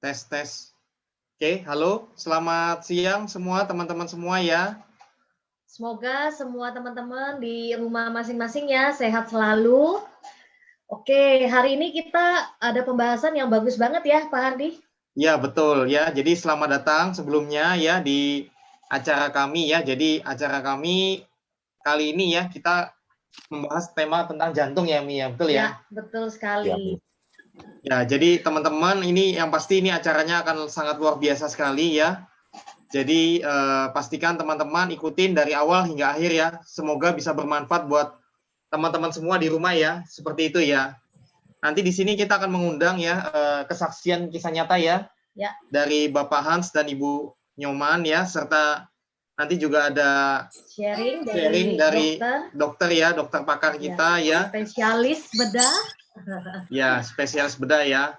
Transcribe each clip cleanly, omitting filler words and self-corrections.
Tes, tes. Oke, halo. Selamat siang semua teman-teman semua ya. Semoga semua teman-teman di rumah masing-masing ya sehat selalu. Oke, hari ini kita ada pembahasan yang bagus banget ya, Pak Hardi. Ya, betul ya. Jadi selamat datang sebelumnya ya di acara kami ya. Jadi acara kami kali ini ya kita membahas tema tentang jantung ya, Mi ya. Betul ya? Ya, betul sekali. Ya, jadi teman-teman ini yang pasti ini acaranya akan sangat luar biasa sekali ya. Jadi pastikan teman-teman ikutin dari awal hingga akhir ya. Semoga bisa bermanfaat buat teman-teman semua di rumah ya. Seperti itu ya. Nanti di sini kita akan mengundang ya kesaksian kisah nyata ya, dari Bapak Hans dan Ibu Nyoman ya, serta nanti juga ada sharing dari dokter ya, dokter pakar kita ya. Spesialis bedah. Ya, spesialis bedah ya.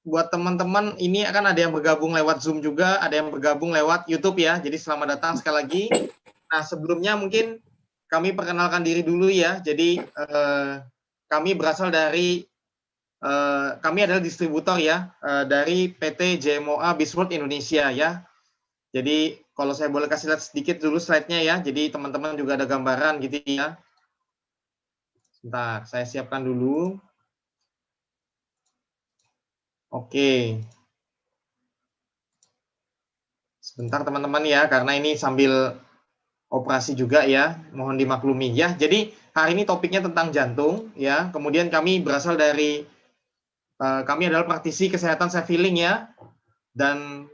Buat teman-teman ini akan ada yang bergabung lewat Zoom juga, ada yang bergabung lewat YouTube ya. Jadi selamat datang sekali lagi. Nah, sebelumnya mungkin kami perkenalkan diri dulu ya. Jadi kami berasal dari kami adalah distributor ya dari PT JMOA Bisworld Indonesia ya. Jadi kalau saya boleh kasih lihat sedikit dulu slide-nya ya. Jadi teman-teman juga ada gambaran gitu ya. Sebentar, saya siapkan dulu. Oke. Sebentar teman-teman ya, karena ini sambil operasi juga ya, mohon dimaklumi ya. Jadi hari ini topiknya tentang jantung ya. Kemudian kami berasal dari kami adalah praktisi kesehatan self healing ya. Dan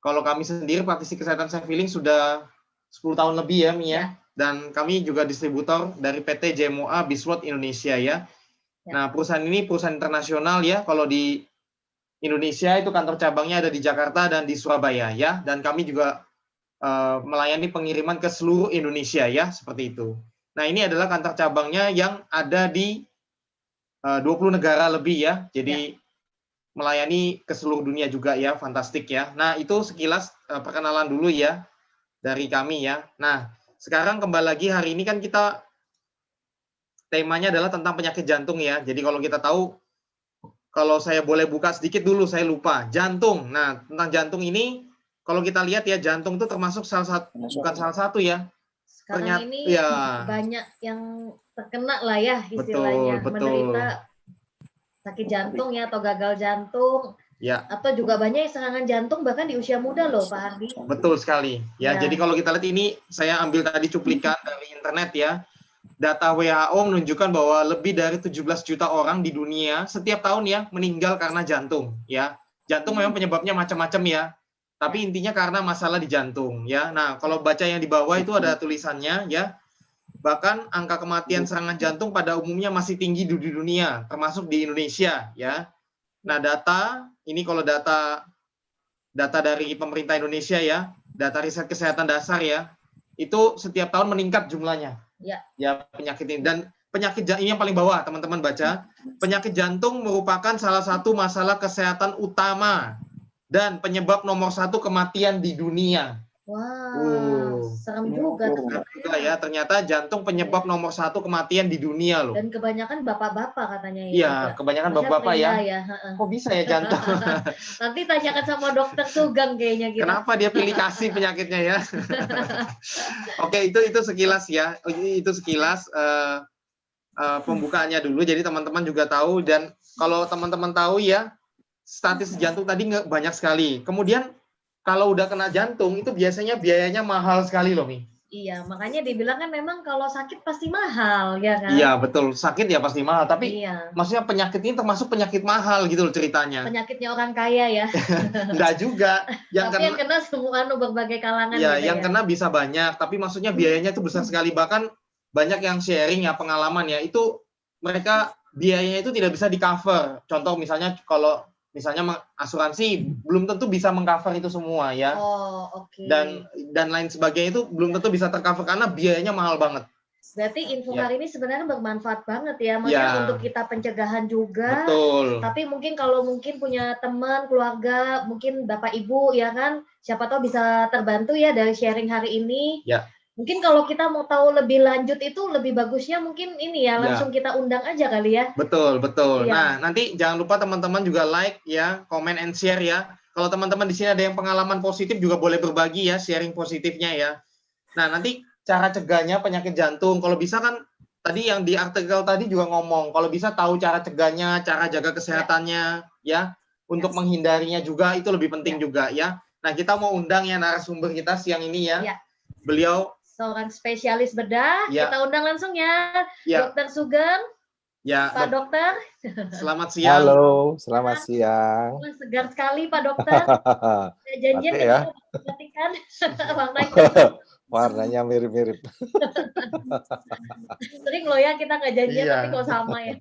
kalau kami sendiri praktisi kesehatan self healing sudah 10 tahun lebih ya, Mia. Ya. Dan kami juga distributor dari PT JMOA Bisworld Indonesia ya. Nah, perusahaan ini perusahaan internasional ya. Kalau di Indonesia itu kantor cabangnya ada di Jakarta dan di Surabaya ya. Dan kami juga melayani pengiriman ke seluruh Indonesia ya, seperti itu. Nah, ini adalah kantor cabangnya yang ada di 20 negara lebih ya. Jadi melayani ke seluruh dunia juga ya, fantastik ya. Nah, itu sekilas perkenalan dulu ya dari kami ya. Nah, sekarang kembali lagi hari ini kan kita temanya adalah tentang penyakit jantung ya. Jadi kalau kita tahu, kalau saya boleh buka sedikit dulu, saya lupa. Jantung. Nah, tentang jantung ini, kalau kita lihat ya, jantung itu termasuk salah satu, bukan salah satu ya. Sekarang ini banyak yang terkena lah ya istilahnya. Betul. Menderita sakit jantung ya atau gagal jantung. Ya. Atau juga banyak serangan jantung bahkan di usia muda loh, Pak Hardi. Betul sekali. Ya, jadi kalau kita lihat ini, saya ambil tadi cuplikan dari internet ya. Data WHO menunjukkan bahwa lebih dari 17 juta orang di dunia setiap tahun ya meninggal karena jantung ya. Jantung memang penyebabnya macam-macam ya. Tapi intinya karena masalah di jantung ya. Nah, kalau baca yang di bawah itu ada tulisannya ya. Bahkan angka kematian serangan jantung pada umumnya masih tinggi di dunia, termasuk di Indonesia ya. Nah, data ini kalau data dari pemerintah Indonesia ya, data riset kesehatan dasar ya, itu setiap tahun meningkat jumlahnya. Ya penyakit ini, dan penyakit ini yang paling bawah teman-teman baca, penyakit jantung merupakan salah satu masalah kesehatan utama dan penyebab nomor 1 kematian di dunia. Wow, serem juga ya. Ternyata jantung penyebab nomor 1 kematian di dunia loh. Dan kebanyakan bapak-bapak katanya ya. Iya, kebanyakan bapak-bapak ya. Kok bisa ya jantung? Nanti tanyakan sama dokter Sugeng kayaknya gitu. Kenapa dia pilih kasih penyakitnya ya? Oke, itu sekilas ya. Itu sekilas pembukaannya dulu. Jadi teman-teman juga tahu, dan kalau teman-teman tahu ya, statis jantung tadi banyak sekali. Kemudian kalau udah kena jantung itu biasanya biayanya mahal sekali loh, Mi. Iya, makanya dibilang kan memang kalau sakit pasti mahal, ya kan? Iya, betul. Sakit ya pasti mahal, tapi maksudnya penyakit ini termasuk penyakit mahal gitu loh ceritanya. Penyakitnya orang kaya ya? Enggak juga. Tapi yang kena semua berbagai kalangan. Ya, gitu yang kena bisa banyak, tapi maksudnya biayanya itu besar sekali. Bahkan banyak yang sharing ya pengalaman ya, itu mereka biayanya itu tidak bisa di-cover. Contoh misalnya kalau misalnya asuransi belum tentu bisa mengcover itu semua ya. Oh, oke. Dan lain sebagainya itu belum tentu bisa tercover karena biayanya mahal banget. Berarti info hari ini sebenarnya bermanfaat banget ya, maksudnya untuk kita pencegahan juga. Betul. Tapi mungkin kalau punya teman, keluarga, mungkin Bapak Ibu ya kan, siapa tahu bisa terbantu ya dari sharing hari ini. Ya. Mungkin kalau kita mau tahu lebih lanjut itu lebih bagusnya mungkin ini ya, langsung kita undang aja kali ya. Betul, betul. Nah, nanti jangan lupa teman-teman juga like ya, comment and share ya. Kalau teman-teman di sini ada yang pengalaman positif juga boleh berbagi ya, sharing positifnya ya. Nah, nanti cara cegahnya penyakit jantung. Kalau bisa kan tadi yang di artikel tadi juga ngomong, kalau bisa tahu cara cegahnya, cara jaga kesehatannya ya, untuk menghindarinya juga itu lebih penting juga ya. Nah, kita mau undang ya narasumber kita siang ini ya. Beliau seorang spesialis bedah. Kita undang langsung ya, Dokter Sugeng. Ya, Pak Dokter. Selamat siang. Halo, selamat siang. Segar sekali Pak Dokter. Janjian ya. Perhatikan warnanya. Warnanya mirip-mirip. Sering loh ya kita nggak janjian tapi kok sama ya.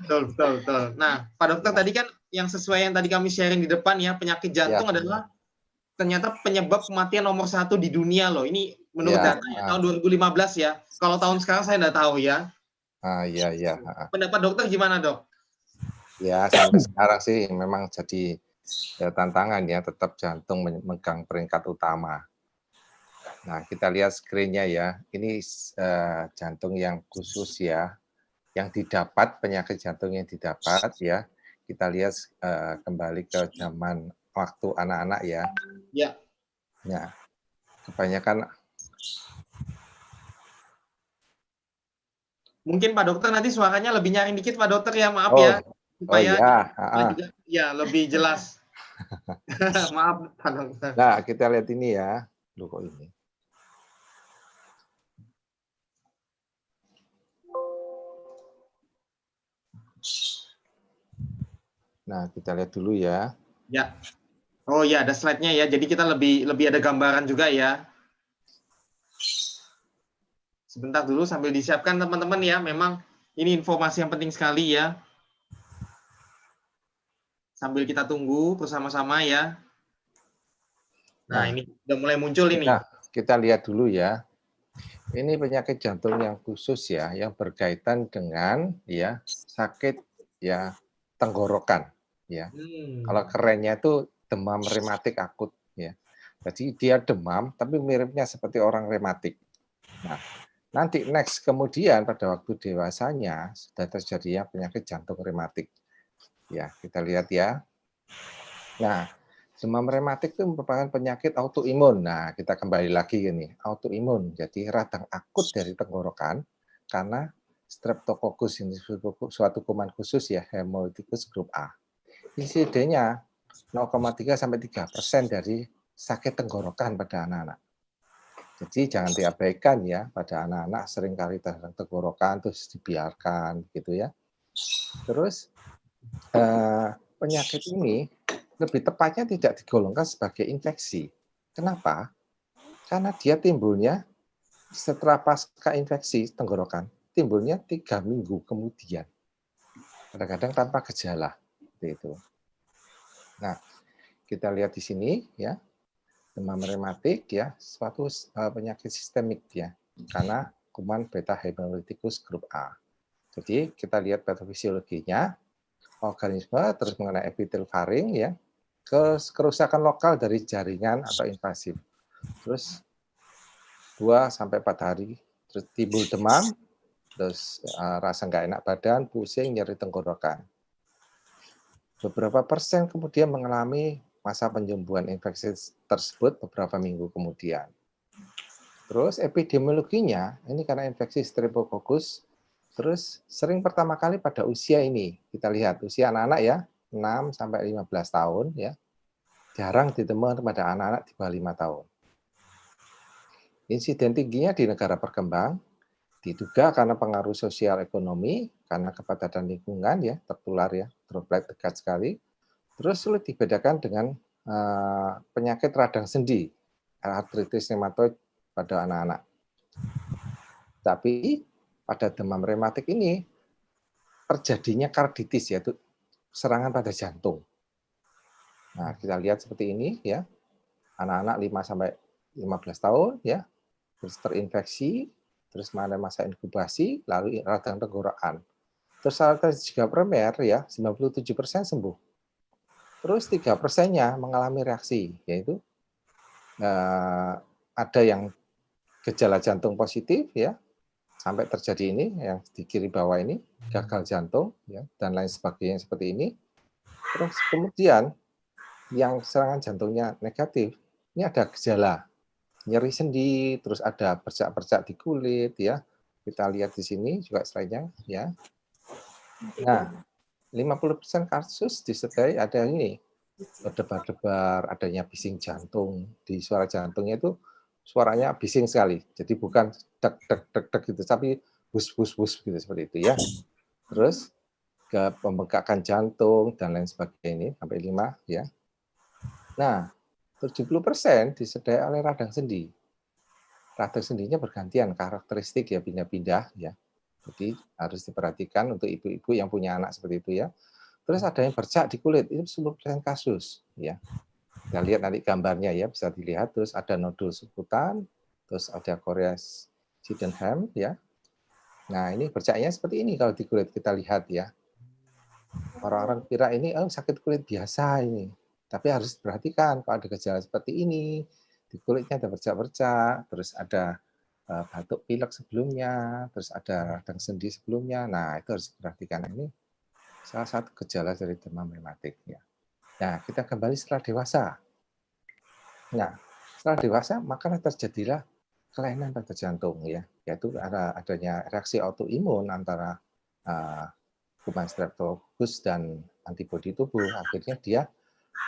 Betul. Nah, Pak Dokter tadi kan yang sesuai yang tadi kami sharing di depan ya, penyakit jantung adalah ternyata penyebab kematian nomor 1 di dunia loh. Ini menurut data ya, tahun 2015 ya. Kalau tahun sekarang saya nggak tahu ya. Iya. Pendapat dokter gimana, Dok? Ya, sampai sekarang sih memang jadi tantangan ya, tetap jantung memegang peringkat utama. Nah, kita lihat screen-nya ya. Ini jantung yang khusus ya, yang didapat, penyakit jantung yang didapat ya. Kita lihat kembali ke zaman waktu anak-anak ya. Ya. Nah, kebanyakan. Mungkin Pak Dokter nanti suaranya lebih nyaring dikit Pak Dokter ya, maaf ya. Supaya juga ya lebih jelas. Maaf Pak Dokter. Nah, kita lihat ini ya. Loh kok ini. Nah, kita lihat dulu ya. Ya. Oh ya, ada slide-nya ya. Jadi kita lebih ada gambaran juga ya. Sebentar dulu sambil disiapkan teman-teman ya. Memang ini informasi yang penting sekali ya. Sambil kita tunggu bersama-sama ya. Nah, ini udah mulai muncul ini. Kita lihat dulu ya. Ini penyakit jantung yang khusus ya, yang berkaitan dengan ya sakit ya tenggorokan ya. Kalau kerennya itu demam rematik akut ya. Jadi dia demam tapi miripnya seperti orang rematik. Nah, nanti next kemudian pada waktu dewasanya sudah terjadinya penyakit jantung rematik. Ya, kita lihat ya. Nah, demam rematik itu merupakan penyakit autoimun. Nah, kita kembali lagi ini, autoimun. Jadi radang akut dari tenggorokan karena Streptococcus ini suatu kuman khusus ya, Haemolyticus grup A. Insidennya 0,3 sampai 3% dari sakit tenggorokan pada anak-anak. Jadi jangan diabaikan ya, pada anak-anak seringkali tenggorokan terus dibiarkan gitu ya. Terus penyakit ini lebih tepatnya tidak digolongkan sebagai infeksi. Kenapa? Karena dia timbulnya setelah pasca infeksi tenggorokan, timbulnya 3 minggu kemudian. Kadang-kadang tanpa gejala. Seperti itu. Nah, kita lihat di sini ya, demam rematik ya, suatu penyakit sistemik ya, karena kuman beta Haemolyticus grup A. Jadi kita lihat patofisiologinya, organisme terus mengenai epitel faring ya, kerusakan lokal dari jaringan atau invasif. Terus 2 sampai 4 hari terus timbul demam, terus rasa nggak enak badan, pusing, nyeri tenggorokan. Beberapa persen kemudian mengalami masa penyembuhan infeksi tersebut beberapa minggu kemudian. Terus epidemiologinya, ini karena infeksi Streptococcus, terus sering pertama kali pada usia ini. Kita lihat usia anak-anak ya, 6 sampai 15 tahun ya. Jarang ditemukan pada anak-anak di bawah 5 tahun. Insiden tingginya di negara berkembang, diduga karena pengaruh sosial ekonomi, karena kepadatan lingkungan ya, tertular ya, droplet dekat sekali. Terus sulit dibedakan dengan penyakit radang sendi, artritis rheumatoid pada anak-anak. Tapi pada demam rematik ini terjadinya karditis, yaitu serangan pada jantung. Nah, kita lihat seperti ini ya. Anak-anak 5 sampai 15 tahun ya, terus terinfeksi, terus masa inkubasi, lalu radang tenggorokan. Terus artritis juga primer ya, 97% sembuh. Terus 3%-nya mengalami reaksi, yaitu ada yang gejala jantung positif ya, sampai terjadi ini yang di kiri bawah ini gagal jantung ya dan lain sebagainya seperti ini. Terus kemudian yang serangan jantungnya negatif, ini ada gejala nyeri sendi, terus ada bercak-bercak di kulit ya. Kita lihat di sini juga slide-nya ya. Nah, 50% kasus disertai ada ini berdebar-debar, adanya bising jantung. Di suara jantungnya itu suaranya bising sekali. Jadi bukan dek dek dek dek gitu, tapi bus bus bus gitu seperti itu ya. Terus ke pembengkakan jantung dan lain sebagainya ini sampai 5 ya. Nah, 70% disertai oleh radang sendi. Radang sendinya bergantian karakteristik ya, pindah-pindah ya. Jadi harus diperhatikan untuk ibu-ibu yang punya anak seperti itu ya. Terus ada yang bercak di kulit, itu 10% kasus ya. Kita lihat nanti gambarnya ya, bisa dilihat. Terus ada nodul suputan, terus ada Korea Sydenham ya. Nah, ini bercaknya seperti ini kalau di kulit kita lihat ya. Orang-orang kira ini sakit kulit biasa ini. Tapi harus diperhatikan kalau ada gejala seperti ini, di kulitnya ada bercak-bercak, terus ada batuk pilek sebelumnya, terus ada radang sendi sebelumnya. Nah, itu harus diperhatikan. Ini salah satu gejala dari demam reumatik ya. Nah, kita kembali setelah dewasa. Nah, setelah dewasa maka terjadilah kelainan pada jantung ya, yaitu adanya reaksi autoimun antara kuman streptococcus dan antibodi tubuh. Akhirnya dia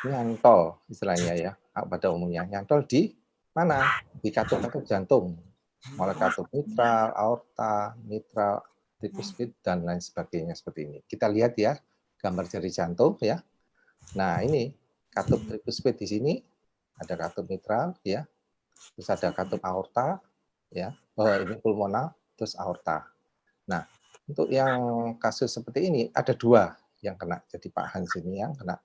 nyantol istilahnya ya, pada umumnya nyantol di mana? Di katup-katup jantung, mulai katup mitral, aorta, mitral, tricuspid dan lain sebagainya seperti ini. Kita lihat ya gambar jari jantung ya. Nah, ini katup tricuspid di sini, ada katup mitral ya. Terus ada katup aorta ya. Oh, ini pulmonal terus aorta. Nah, untuk yang kasus seperti ini ada 2 yang kena. Jadi Pak Hans ini yang kena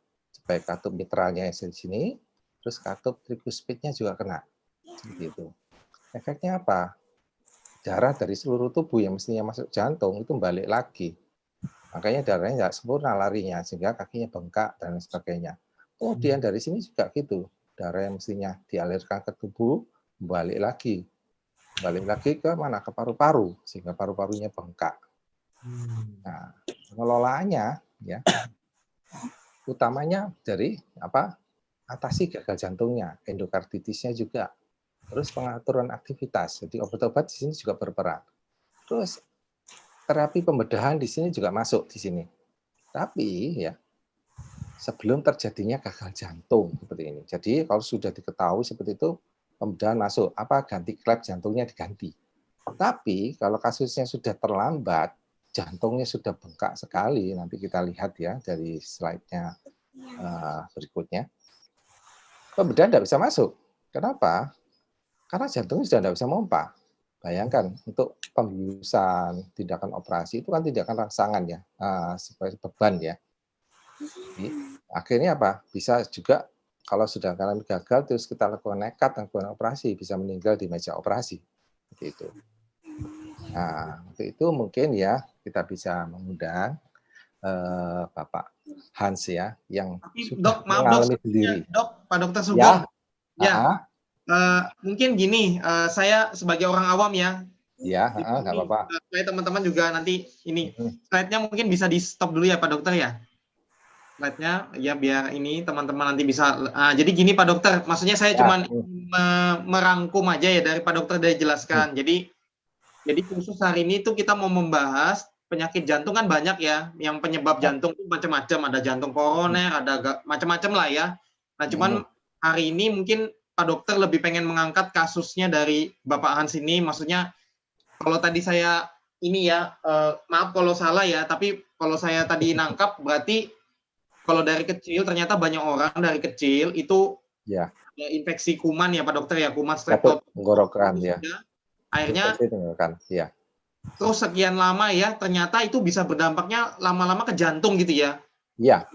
baik katup mitralnya di sini, terus katup tricuspidnya juga kena. Seperti itu. Efeknya apa? Darah dari seluruh tubuh yang mestinya masuk jantung itu balik lagi. Makanya darahnya tidak sempurna larinya, sehingga kakinya bengkak dan sebagainya. Kemudian dari sini juga gitu. Darah yang mestinya dialirkan ke tubuh, balik lagi. Balik lagi ke mana? Ke paru-paru, sehingga paru-parunya bengkak. Nah, pengelolaannya ya utamanya dari atasi gagal jantungnya, endokarditisnya juga. Terus pengaturan aktivitas. Jadi obat-obat di sini juga berperan. Terus terapi pembedahan di sini juga masuk di sini. Tapi ya sebelum terjadinya gagal jantung seperti ini. Jadi kalau sudah diketahui seperti itu, pembedahan masuk. Ganti klep jantungnya diganti. Tapi kalau kasusnya sudah terlambat, jantungnya sudah bengkak sekali. Nanti kita lihat ya dari slide-nya berikutnya. Pembedahan tidak bisa masuk. Kenapa? Karena jantungnya sudah tidak bisa pompa. Bayangkan, untuk pembiusan, tindakan operasi itu kan tindakan rangsangan ya, sebagai beban ya. Jadi, akhirnya apa? Bisa juga kalau sudah mengalami gagal, terus kita lakukan nekat lakukan operasi, bisa meninggal di meja operasi. Seperti itu. Nah, untuk itu mungkin ya kita bisa mengundang Bapak Hans ya, yang sudah mengalami sendiri. Pak Dokter Sugeng. Ya. Mungkin gini, saya sebagai orang awam ya. Ya, nggak apa-apa. Supaya teman-teman juga nanti ini slide-nya mungkin bisa di stop dulu ya Pak Dokter ya. Slide-nya ya biar ini teman-teman nanti bisa. Jadi gini Pak Dokter, maksudnya saya cuma merangkum aja ya dari Pak Dokter dari jelaskan. Jadi khusus hari ini tuh kita mau membahas penyakit jantung kan banyak ya. Yang penyebab jantung itu macam-macam, ada jantung koroner, ada macam-macam lah ya. Nah, cuman hari ini mungkin Pak Dokter lebih pengen mengangkat kasusnya dari Bapak Hans ini, maksudnya kalau tadi saya ini ya, maaf kalau salah ya, tapi kalau saya tadi nangkap berarti kalau dari kecil ternyata banyak orang dari kecil itu infeksi kuman ya Pak Dokter ya, kuman streptococcus tenggorokan ya. Akhirnya ya. Terus sekian lama ya, ternyata itu bisa berdampaknya lama-lama ke jantung gitu ya. Iya.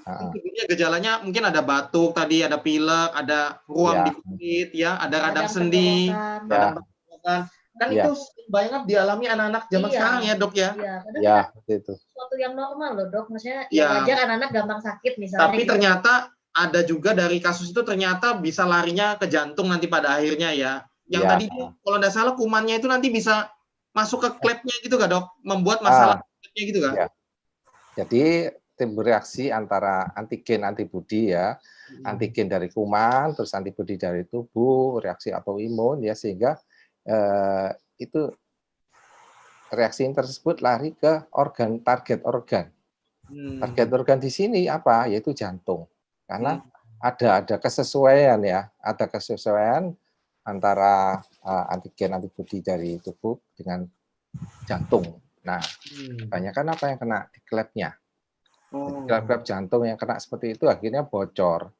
Gejalanya mungkin ada batuk tadi, ada pilek, ada ruam di kulit, ya, ada radang sendi, radang tenggorokan. Kan itu banyak dialami anak-anak zaman sekarang ya Dok ya. Iya, itu. Suatu yang normal loh Dok, maksudnya wajar anak-anak gampang sakit misalnya. Tapi ternyata ada juga dari kasus itu ternyata bisa larinya ke jantung nanti pada akhirnya ya. Yang tadi kalau nggak salah kumannya itu nanti bisa masuk ke klepnya gitu nggak dok? Membuat masalah klepnya gitu kan? Ya. Jadi timbul reaksi antara antigen antibodi ya, antigen dari kuman, terus antibodi dari tubuh, reaksi autoimun ya, sehingga itu reaksi tersebut lari ke organ, target organ. Target organ di sini apa? Yaitu jantung. Karena ada kesesuaian ya, ada kesesuaian antara antigen antibodi dari tubuh dengan jantung. Nah, kebanyakan apa yang kena di klepnya. Klep-klep jantung yang kena seperti itu akhirnya bocor.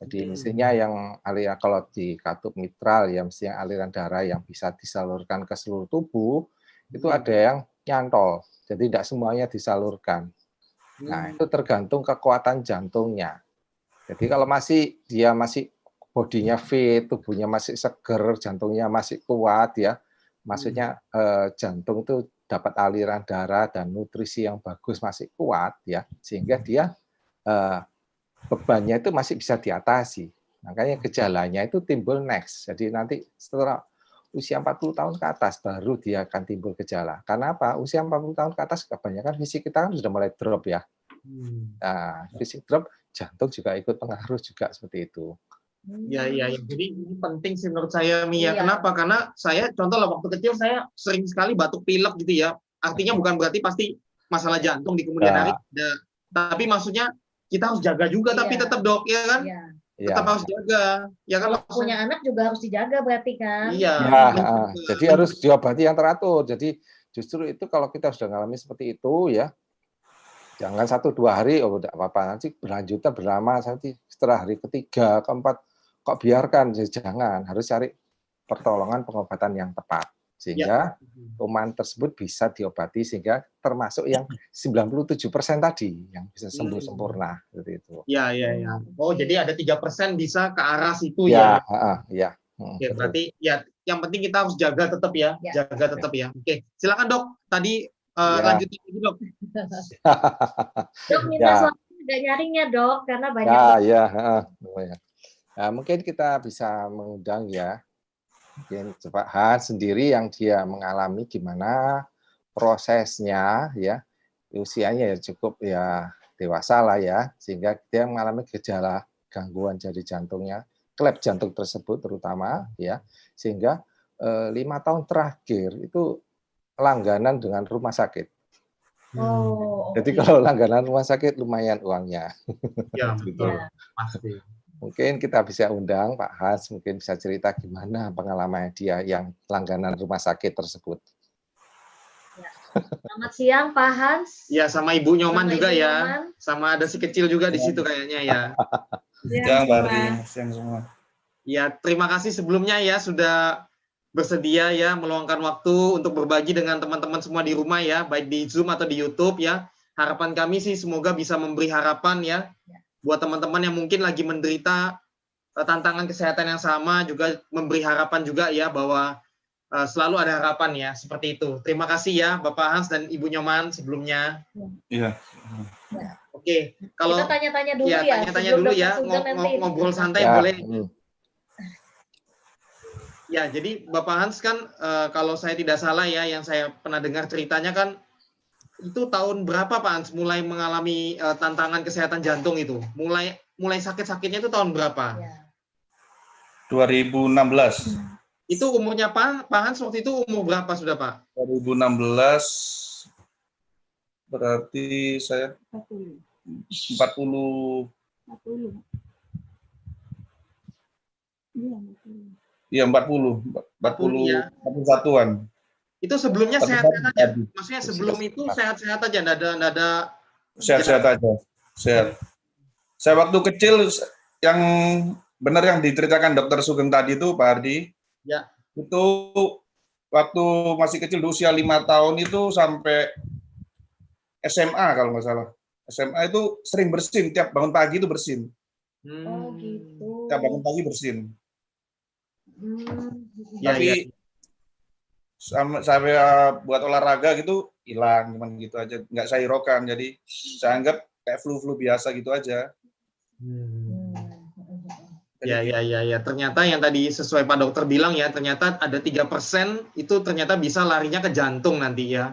Jadi mestinya yang aliran, kalau di katup mitral ya mestinya aliran darah yang bisa disalurkan ke seluruh tubuh itu ada yang nyantol. Jadi tidak semuanya disalurkan. Nah, itu tergantung kekuatan jantungnya. Jadi kalau dia masih bodinya fit, tubuhnya masih seger, jantungnya masih kuat ya. Maksudnya jantung itu dapat aliran darah dan nutrisi yang bagus, masih kuat ya, sehingga dia bebannya itu masih bisa diatasi. Makanya gejalanya itu timbul next. Jadi nanti setelah usia 40 tahun ke atas baru dia akan timbul gejala. Karena apa? Usia 40 tahun ke atas kebanyakan fisik kita kan sudah mulai drop ya. Nah, fisik drop, jantung juga ikut pengaruh juga seperti itu. Ya. Jadi ini penting sih menurut saya, Mia. Kenapa? Karena saya, contoh lah, waktu kecil saya sering sekali batuk pilek gitu ya. Artinya bukan berarti pasti masalah jantung di kemudian hari. Tapi maksudnya kita harus jaga juga, tapi tetap dok, ya kan? Tetap harus jaga. Ya kan? Kalau punya anak juga harus dijaga berarti kan? Iya. Jadi harus diobati yang teratur. Jadi justru itu kalau kita sudah mengalami seperti itu ya, jangan 1-2 hari, oh tidak apa-apa, nanti berlanjutnya berlama, nanti setelah hari ketiga, keempat, kok biarkan, jangan, harus cari pertolongan pengobatan yang tepat. Sehingga kuman tersebut bisa diobati, sehingga termasuk yang 97% tadi, yang bisa sembuh sempurna. Seperti itu. Ya. Oh, jadi ada 3% bisa ke arah situ ya? Ya. Oke, berarti ya yang penting kita harus jaga tetap ya. Jaga tetap ya. Oke, silakan dok. Tadi lanjutin lagi dok. Dok, minta suami ada nyaringnya dok, karena banyak. Nah, mungkin kita bisa mengundang ya, mungkin Pak Hans sendiri yang dia mengalami gimana prosesnya ya, usianya ya cukup ya dewasa lah ya, sehingga dia mengalami gejala gangguan jari jantungnya, klep jantung tersebut terutama ya, sehingga 5 tahun terakhir itu langganan dengan rumah sakit. Jadi kalau langganan rumah sakit lumayan uangnya. Ya, betul. Pasti. Mungkin kita bisa undang Pak Hans, mungkin bisa cerita gimana pengalaman dia yang langganan rumah sakit tersebut. Ya. Selamat siang Pak Hans. Ya, sama Ibu Nyoman juga Ibu ya. Nyoman. Sama ada si kecil juga di situ kayaknya ya. Siang Bari, siang semua. Ya, terima kasih sebelumnya ya sudah bersedia ya meluangkan waktu untuk berbagi dengan teman-teman semua di rumah ya, baik di Zoom atau di YouTube ya. Harapan kami sih semoga bisa memberi harapan ya. Buat teman-teman yang mungkin lagi menderita tantangan kesehatan yang sama, juga memberi harapan juga ya bahwa selalu ada harapan ya, seperti itu. Terima kasih ya Bapak Hans dan Ibu Nyoman sebelumnya. Iya. Oke, kalau kita tanya-tanya dulu ya. Tanya-tanya dulu ya, ngobrol santai boleh. Ya, jadi Bapak Hans kan kalau saya tidak salah ya, yang saya pernah dengar ceritanya kan, itu tahun berapa Pak Hans mulai mengalami tantangan kesehatan jantung itu? Mulai sakit-sakitnya itu tahun berapa? 2016. Itu umurnya Pak Hans waktu itu umur berapa sudah Pak? 2016 berarti saya 40. Iya 41-an. Itu sebelumnya sehat-sehat aja. Maksudnya sebelum itu sehat-sehat aja, enggak ada sehat-sehat aja. Sehat. Saya waktu kecil yang benar yang diceritakan Dokter Sugeng tadi itu Pak Ardi. Ya. Itu waktu masih kecil di usia 5 tahun itu sampai SMA kalau nggak salah. SMA itu sering bersin, tiap bangun pagi itu bersin. Oh gitu. Tiap bangun pagi bersin. Tapi sampai buat olahraga gitu hilang, cuman gitu aja, nggak saya hiraukan, jadi saya anggap kayak flu biasa gitu aja. Ya. Ternyata yang tadi sesuai Pak Dokter bilang ya, ternyata ada 3% itu ternyata bisa larinya ke jantung nanti ya.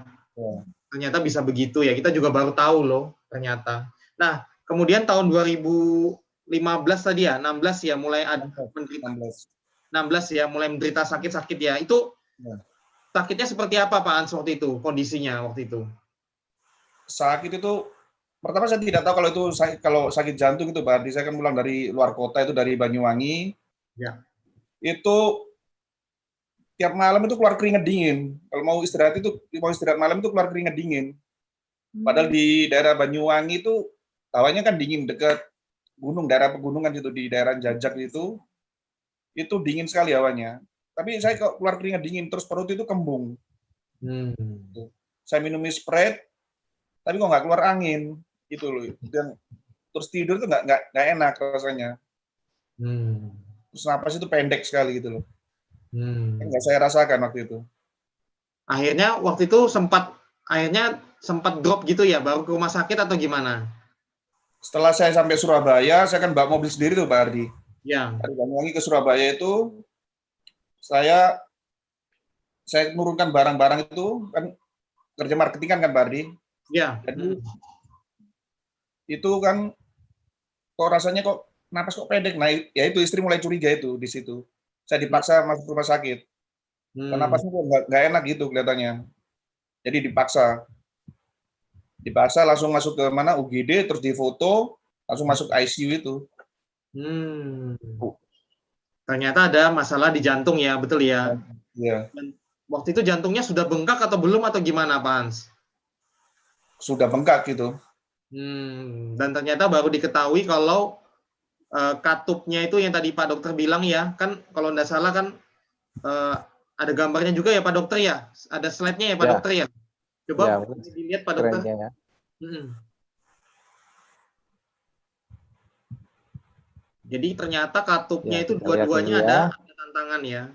Ternyata bisa begitu ya. Kita juga baru tahu loh ternyata. Nah, kemudian tahun 2015 tadi ya, 16 ya mulai ada menderita. 16 ya mulai menderita sakit-sakit ya. Itu sakitnya seperti apa Pak Hans waktu itu? Kondisinya waktu itu? Sakit itu pertama saya tidak tahu kalau sakit jantung itu Pak. Saya kan pulang dari luar kota itu dari Banyuwangi. Ya. Itu tiap malam itu keluar keringat dingin. Kalau mau istirahat malam itu keluar keringat dingin. Padahal di daerah Banyuwangi itu hawanya kan dingin dekat gunung, daerah pegunungan itu di daerah Jajak itu dingin sekali hawanya. Tapi saya kok keluar keringat dingin terus perut itu kembung. Saya minum Sprite, tapi kok nggak keluar angin gitu loh. Dan terus tidur itu nggak enak rasanya. Terus napas itu pendek sekali gitu loh. Nggak saya rasakan waktu itu. Akhirnya waktu itu sempat drop gitu ya, baru ke rumah sakit atau gimana? Setelah saya sampai Surabaya, saya kan bawa mobil sendiri tuh Pak Ardi. Ya. Dari Banyuwangi ke Surabaya itu saya menurunkan barang-barang itu kan kerja marketing kan Pak Ardi. Ya. Jadi itu kan kok rasanya kok napas kok pendek. Nah, ya itu istri mulai curiga itu di situ. Saya dipaksa masuk rumah sakit. Napasnya kok nggak enak gitu kelihatannya. Jadi dipaksa langsung masuk ke mana UGD, terus difoto, langsung masuk ICU itu. Ternyata ada masalah di jantung ya, betul ya? Iya. Waktu itu jantungnya sudah bengkak atau belum atau gimana Pak Hans? Sudah bengkak gitu. Dan ternyata baru diketahui kalau katupnya itu yang tadi Pak Dokter bilang ya, kan kalau tidak salah kan ada gambarnya juga ya Pak Dokter ya, ada slide-nya ya Pak Dokter ya. Coba dilihat Pak Dokter. Ya. Jadi ternyata katupnya itu dua-duanya ada tantangan ya.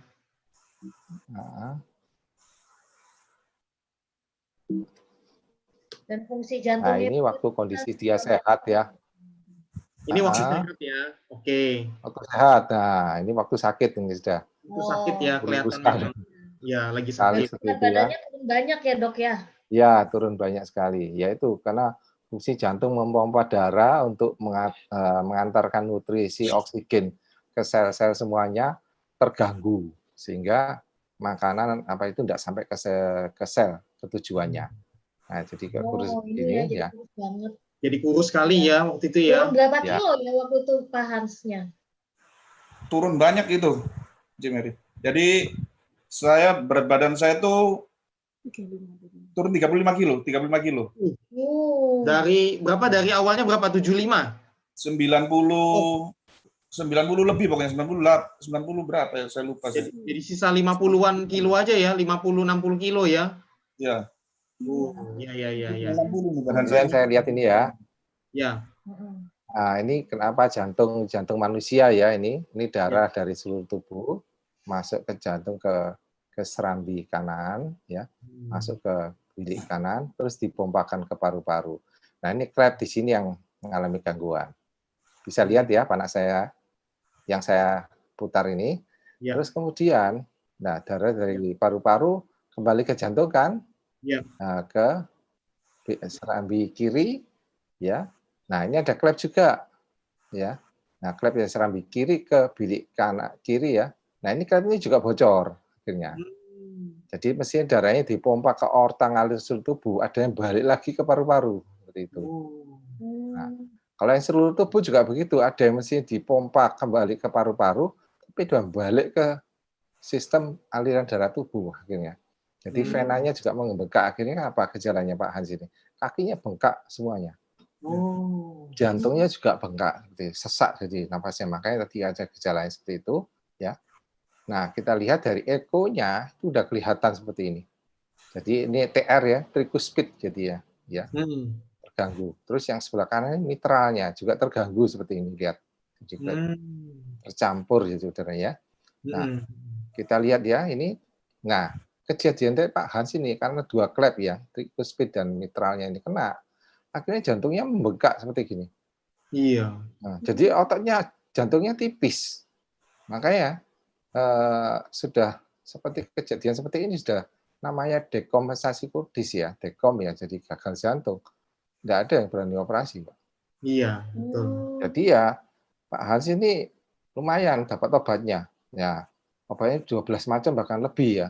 Dan fungsi jantung ini waktu kondisi dia sehat ya. Ini waktu sehat ya, oke. Waktu sehat, nah ini waktu sakit ini sudah. Waktu sakit ya kelihatan. Ya lagi sakit. Badannya turun banyak ya Dok ya? Ya turun banyak sekali. Yaitu karena fungsi jantung memompa darah untuk mengantarkan nutrisi oksigen ke sel-sel semuanya terganggu sehingga makanan apa itu tidak sampai ke sel ketujuannya. Nah jadi kurus ini ya. Jadi kurus sekali ya waktu itu ya. Turun berapa kilo ya waktu itu Pak Hansnya? Turun banyak itu, Jimmy. Jadi saya berat badan saya tuh turun 35 kilo. Dari berapa? Dari awalnya berapa? 75? 90 lebih pokoknya, 90 berapa ya, saya lupa. Jadi sisa 50-an kilo aja ya, 50-60 kilo ya? Ya. Iya. Kemudian saya lihat ini ya. Ya. Nah, ini kenapa jantung manusia ya ini darah dari seluruh tubuh masuk ke jantung ke serambi kanan ya, masuk ke bilik kanan, terus dipompakan ke paru-paru. Nah, ini klep di sini yang mengalami gangguan. Bisa lihat ya, panas saya yang saya putar ini. Ya. Terus kemudian, nah darah dari paru-paru kembali ke jantung kan? Ya. Nah, ke serambi kiri, ya. Nah, ini ada klep juga, ya. Nah, klep yang serambi kiri ke bilik kanan kiri ya. Nah, ini klep ini juga bocor akhirnya. Jadi mesin darahnya dipompa ke aorta ngalir seluruh tubuh, ada yang balik lagi ke paru-paru seperti itu. Nah, kalau yang seluruh tubuh juga begitu, ada yang mesin dipompa kembali ke paru-paru, tapi sudah balik ke sistem aliran darah tubuh akhirnya. Jadi venanya juga membengkak. Akhirnya apa gejalanya Pak Hans ini? Kakinya bengkak semuanya. Jantungnya juga bengkak, sesak jadi napasnya. Makanya tadi ada gejalanya seperti itu, ya. Nah, kita lihat dari ekonya itu udah kelihatan seperti ini. Jadi ini TR ya, tricuspid jadi ya. Terganggu. Terus yang sebelah kanan mitralnya juga terganggu seperti ini, lihat. Jadi tercampur gitu saudara ya. Nah, kita lihat ya ini. Nah, kejadian dari Pak Hans ini karena dua klep ya, tricuspid dan mitralnya ini kena, akhirnya jantungnya membengkak seperti gini. Iya. Nah, jadi jantungnya tipis Makanya sudah seperti kejadian seperti ini sudah namanya dekompensasi kordis ya, dekom ya, jadi gagal jantung. Tidak ada yang berani operasi, Pak. Iya, betul. Jadi ya Pak Hans ini lumayan dapat obatnya. Ya, obatnya 12 macam bahkan lebih ya.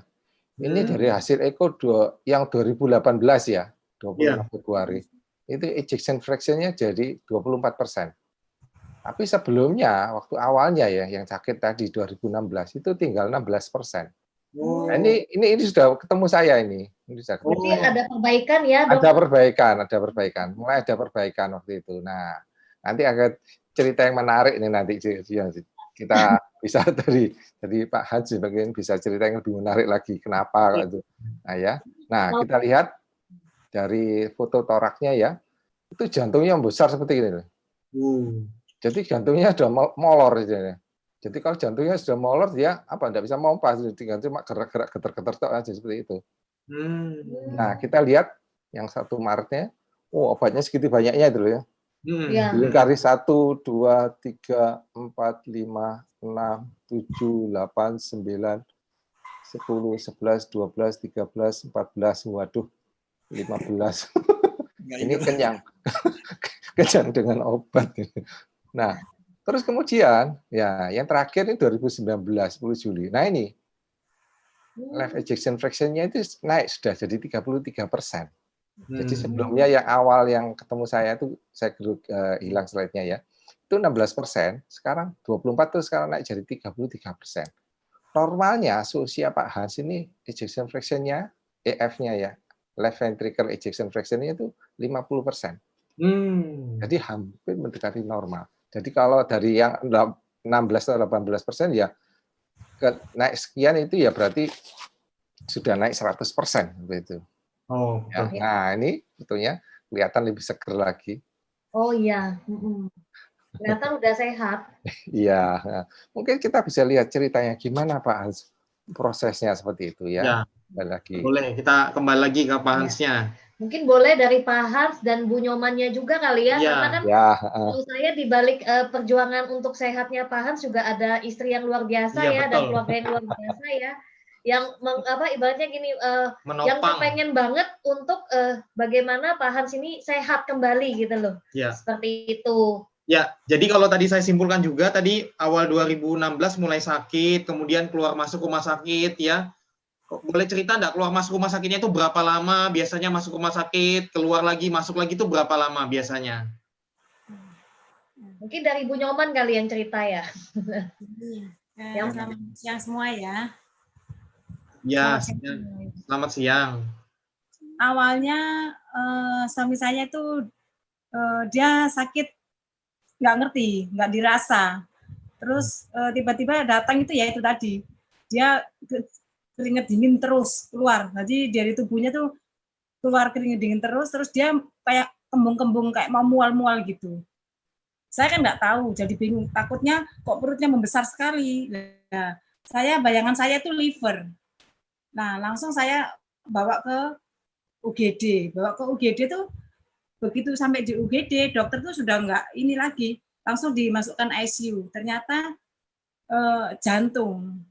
Ini dari hasil echo yang 2018 ya, 26 Februari. Itu ejection fraction-nya jadi 24%. Tapi sebelumnya, waktu awalnya ya, yang sakit tadi 2016 itu tinggal 16%. Nah, ini sudah ketemu saya ini. Berarti ada perbaikan ya, Dok? Ada perbaikan. Mulai ada perbaikan waktu itu. Nah, nanti akan cerita yang menarik ini nanti kita bisa dari Pak Hans bagian bisa cerita yang lebih menarik lagi. Kenapa itu? Nah ya. Nah, kita lihat dari foto toraknya ya. Itu jantungnya yang besar seperti ini. Jadi jantungnya sudah molor aja. Jadi kalau jantungnya sudah molor dia tidak bisa pompa, tinggal cuma gerak-gerak getar-getar aja seperti itu. Nah, kita lihat yang 1 Maretnya, obatnya segitu banyaknya dulu ya. Dilingkari 1, 2, 3, 4, 5, 6, 7, 8, 9, 10, 11, 12, 13, 14, waduh, 15. Ini kenyang. Kenyang dengan obat. Nah, terus kemudian, ya yang terakhir ini 2019, 10 Juli. Nah ini, left ejection fraction-nya itu naik sudah jadi 33%. Jadi sebelumnya yang awal yang ketemu saya itu, saya hilang slide-nya ya, itu 16%, sekarang 24%, terus sekarang naik jadi 33%. Normalnya seusia Pak Hans ini ejection fraction-nya, EF-nya ya, left ventricle ejection fraction-nya itu 50%. Jadi hampir mendekati normal. Jadi kalau dari yang 16 atau 18% ya naik sekian itu ya berarti sudah naik 100% begitu. Ya. Nah ini sebetulnya kelihatan lebih seger lagi. Oh iya, kelihatan udah sehat. Iya, mungkin kita bisa lihat ceritanya gimana Pak Hans prosesnya seperti itu ya. Lagi. Boleh kita kembali lagi ke Pak Hansnya. Mungkin boleh dari Pak Hans dan Bu Nyomannya juga kali ya, karena kan menurut saya di balik perjuangan untuk sehatnya Pak Hans juga ada istri yang luar biasa ya, dan keluarga yang luar biasa ya, yang ibaratnya gini, yang kepengen banget untuk bagaimana Pak Hans ini sehat kembali gitu loh, seperti itu. Ya, jadi kalau tadi saya simpulkan juga tadi awal 2016 mulai sakit, kemudian keluar masuk rumah sakit ya. Boleh cerita enggak keluar masuk rumah sakitnya itu berapa lama? Biasanya masuk rumah sakit, keluar lagi, masuk lagi itu berapa lama biasanya? Mungkin dari Bu Nyoman kali yang cerita ya. Selamat siang semua ya. Ya, selamat siang. Awalnya suami saya itu dia sakit nggak ngerti, nggak dirasa. Terus tiba-tiba datang itu ya itu tadi. Dia keringat dingin terus keluar. Jadi dari tubuhnya tuh keluar keringat dingin terus dia kayak kembung-kembung kayak mau mual-mual gitu. Saya kan nggak tahu, jadi bingung. Takutnya kok perutnya membesar sekali. Nah, bayangan saya itu liver. Nah, langsung saya bawa ke UGD. Bawa ke UGD tuh begitu sampai di UGD, dokter tuh sudah nggak ini lagi, langsung dimasukkan ICU. Ternyata jantung.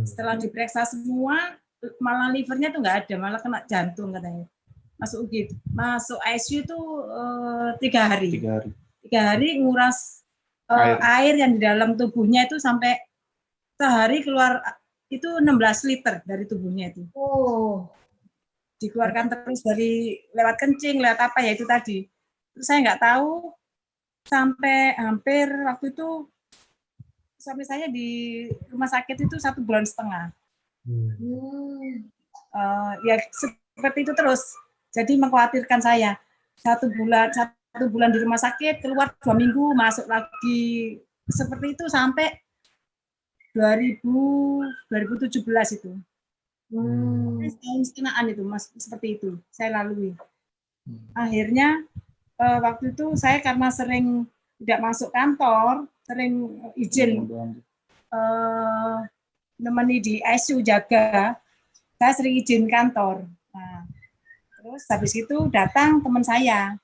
Setelah diperiksa semua, malah livernya tuh nggak ada, malah kena jantung katanya. Masuk UGD, masuk ICU tuh 3 hari. 3 hari nguras air yang di dalam tubuhnya itu sampai sehari keluar itu 16 liter dari tubuhnya itu. Dikeluarkan terus dari lewat kencing, lewat apa ya itu tadi. Terus saya nggak tahu sampai hampir waktu itu suami saya di rumah sakit itu 1,5 bulan. Ya seperti itu terus. Jadi mengkhawatirkan saya. 1 bulan di rumah sakit, keluar 2 minggu, masuk lagi. Seperti itu sampai 2017 itu. Setahun setengah itu, Mas, seperti itu saya lalui. Akhirnya waktu itu saya karena sering tidak masuk kantor, sering izin nemeni di ICU jaga, saya sering izin kantor. Nah, terus habis itu datang teman saya,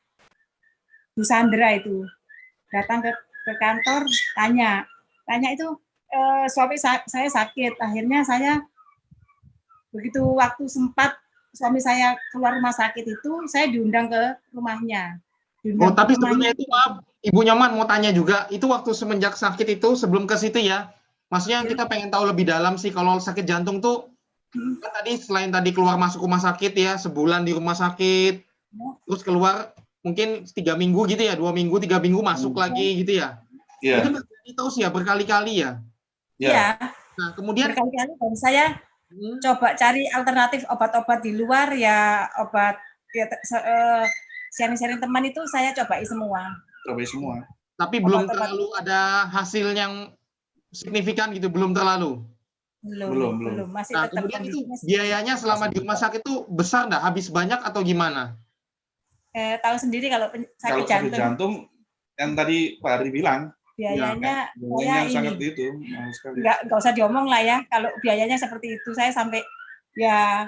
Bu Sandra itu, datang ke kantor, tanya itu suami saya sakit. Akhirnya saya begitu waktu sempat suami saya keluar rumah sakit itu, saya diundang ke rumahnya. Tapi sebelumnya itu maaf, Ibu Nyoman mau tanya juga, itu waktu semenjak sakit itu sebelum ke situ ya, maksudnya kita pengen tahu lebih dalam sih kalau sakit jantung tuh, kan tadi selain tadi keluar masuk rumah sakit ya, sebulan di rumah sakit, terus keluar mungkin 3 minggu gitu ya, 2 minggu, 3 minggu masuk lagi gitu ya. Itu terjadi terus ya berkali-kali ya. Iya. Nah kemudian berkali-kali dan saya coba cari alternatif obat-obat di luar ya, obat ya, sharing-sharing teman itu saya cobai semua. Tapi belum terlalu ada hasil yang signifikan gitu, belum terlalu. Belum. Masih nah, tetap kemudian itu biayanya selama di rumah sakit itu besar nggak? Habis banyak atau gimana? Tahu sendiri kalau sakit jantung yang tadi Pak Ari bilang, biayanya saya sangat ini itu nggak usah diomong lah ya, kalau biayanya seperti itu saya sampai ya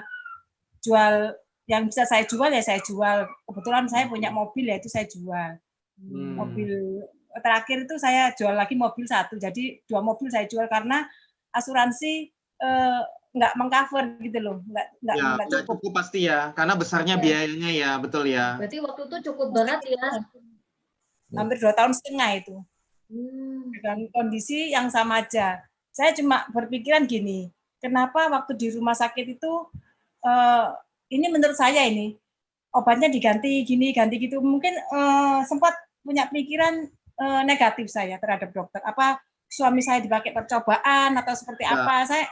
jual yang bisa saya jual ya saya jual. Kebetulan saya punya mobil ya itu saya jual. Mobil terakhir itu saya jual lagi mobil 1, jadi 2 mobil saya jual karena asuransi nggak mengcover gitu loh, nggak cukup pasti ya, karena besarnya biayanya ya, betul ya. Berarti waktu itu cukup berat ya. Hampir 2,5 tahun itu. Dengan kondisi yang sama aja. Saya cuma berpikiran gini, kenapa waktu di rumah sakit itu ini menurut saya ini obatnya diganti gini, ganti gitu. Mungkin sempat punya pikiran negatif saya terhadap dokter. Apa suami saya dipakai percobaan atau seperti apa? Saya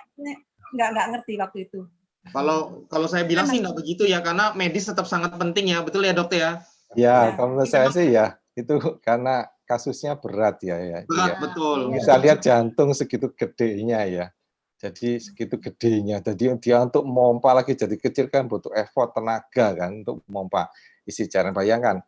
nggak ngerti waktu itu. Kalau saya bilang sih nggak begitu ya, karena medis tetap sangat penting ya, betul ya dok ya? Ya, kalau menurut saya sih ya itu karena kasusnya berat ya. Berat, betul. Bisa lihat jantung segitu gedenya ya. Jadi segitu gedenya. Jadi dia untuk memompa lagi jadi kecil kan butuh effort tenaga kan untuk memompa isi cairan. Bayangkan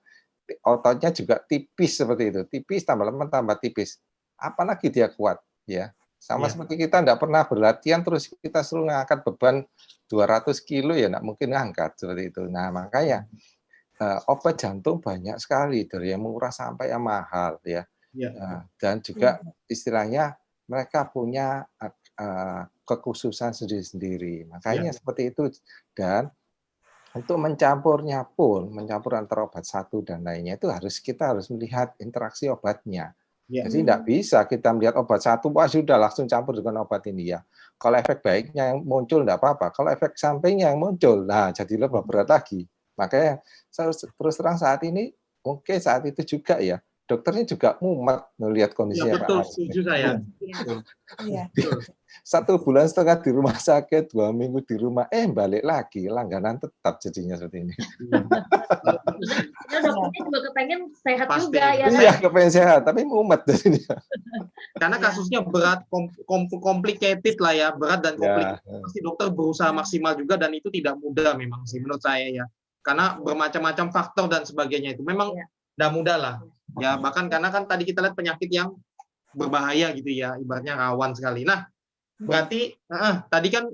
ototnya juga tipis seperti itu. Tipis tambah lama tambah tipis. Apalagi dia kuat ya. Sama seperti kita enggak pernah berlatihan terus kita suruh ngangkat beban 200 kilo ya enggak mungkin ngangkat seperti itu. Nah, makanya obat jantung banyak sekali dari yang murah sampai yang mahal ya. Dan juga istilahnya mereka punya kekhususan sendiri-sendiri. Makanya seperti itu. Dan untuk mencampurnya pun, mencampur antara obat satu dan lainnya itu kita harus melihat interaksi obatnya. Jadi tidak bisa kita melihat obat satu, wah sudah langsung campur dengan obat ini ya. Kalau efek baiknya yang muncul tidak apa-apa. Kalau efek sampingnya yang muncul, nah jadi lebih berat lagi. Makanya saya terus terang saat ini, mungkin saat itu juga ya, dokternya juga mumet melihat kondisinya. Betul, setuju saya. 1,5 bulan di rumah sakit, 2 minggu di rumah, balik lagi, langganan tetap jadinya seperti ini. Dokternya juga kepengen sehat pasti juga ya. Iya, kepengen sehat, tapi mumet jadinya. Karena kasusnya berat, complicated lah ya, berat dan complicated. Pasti dokter berusaha maksimal juga dan itu tidak mudah memang sih menurut saya ya. Karena bermacam-macam faktor dan sebagainya itu memang tidak mudah lah. Ya bahkan karena kan tadi kita lihat penyakit yang berbahaya gitu ya, ibaratnya rawan sekali. Nah, berarti tadi kan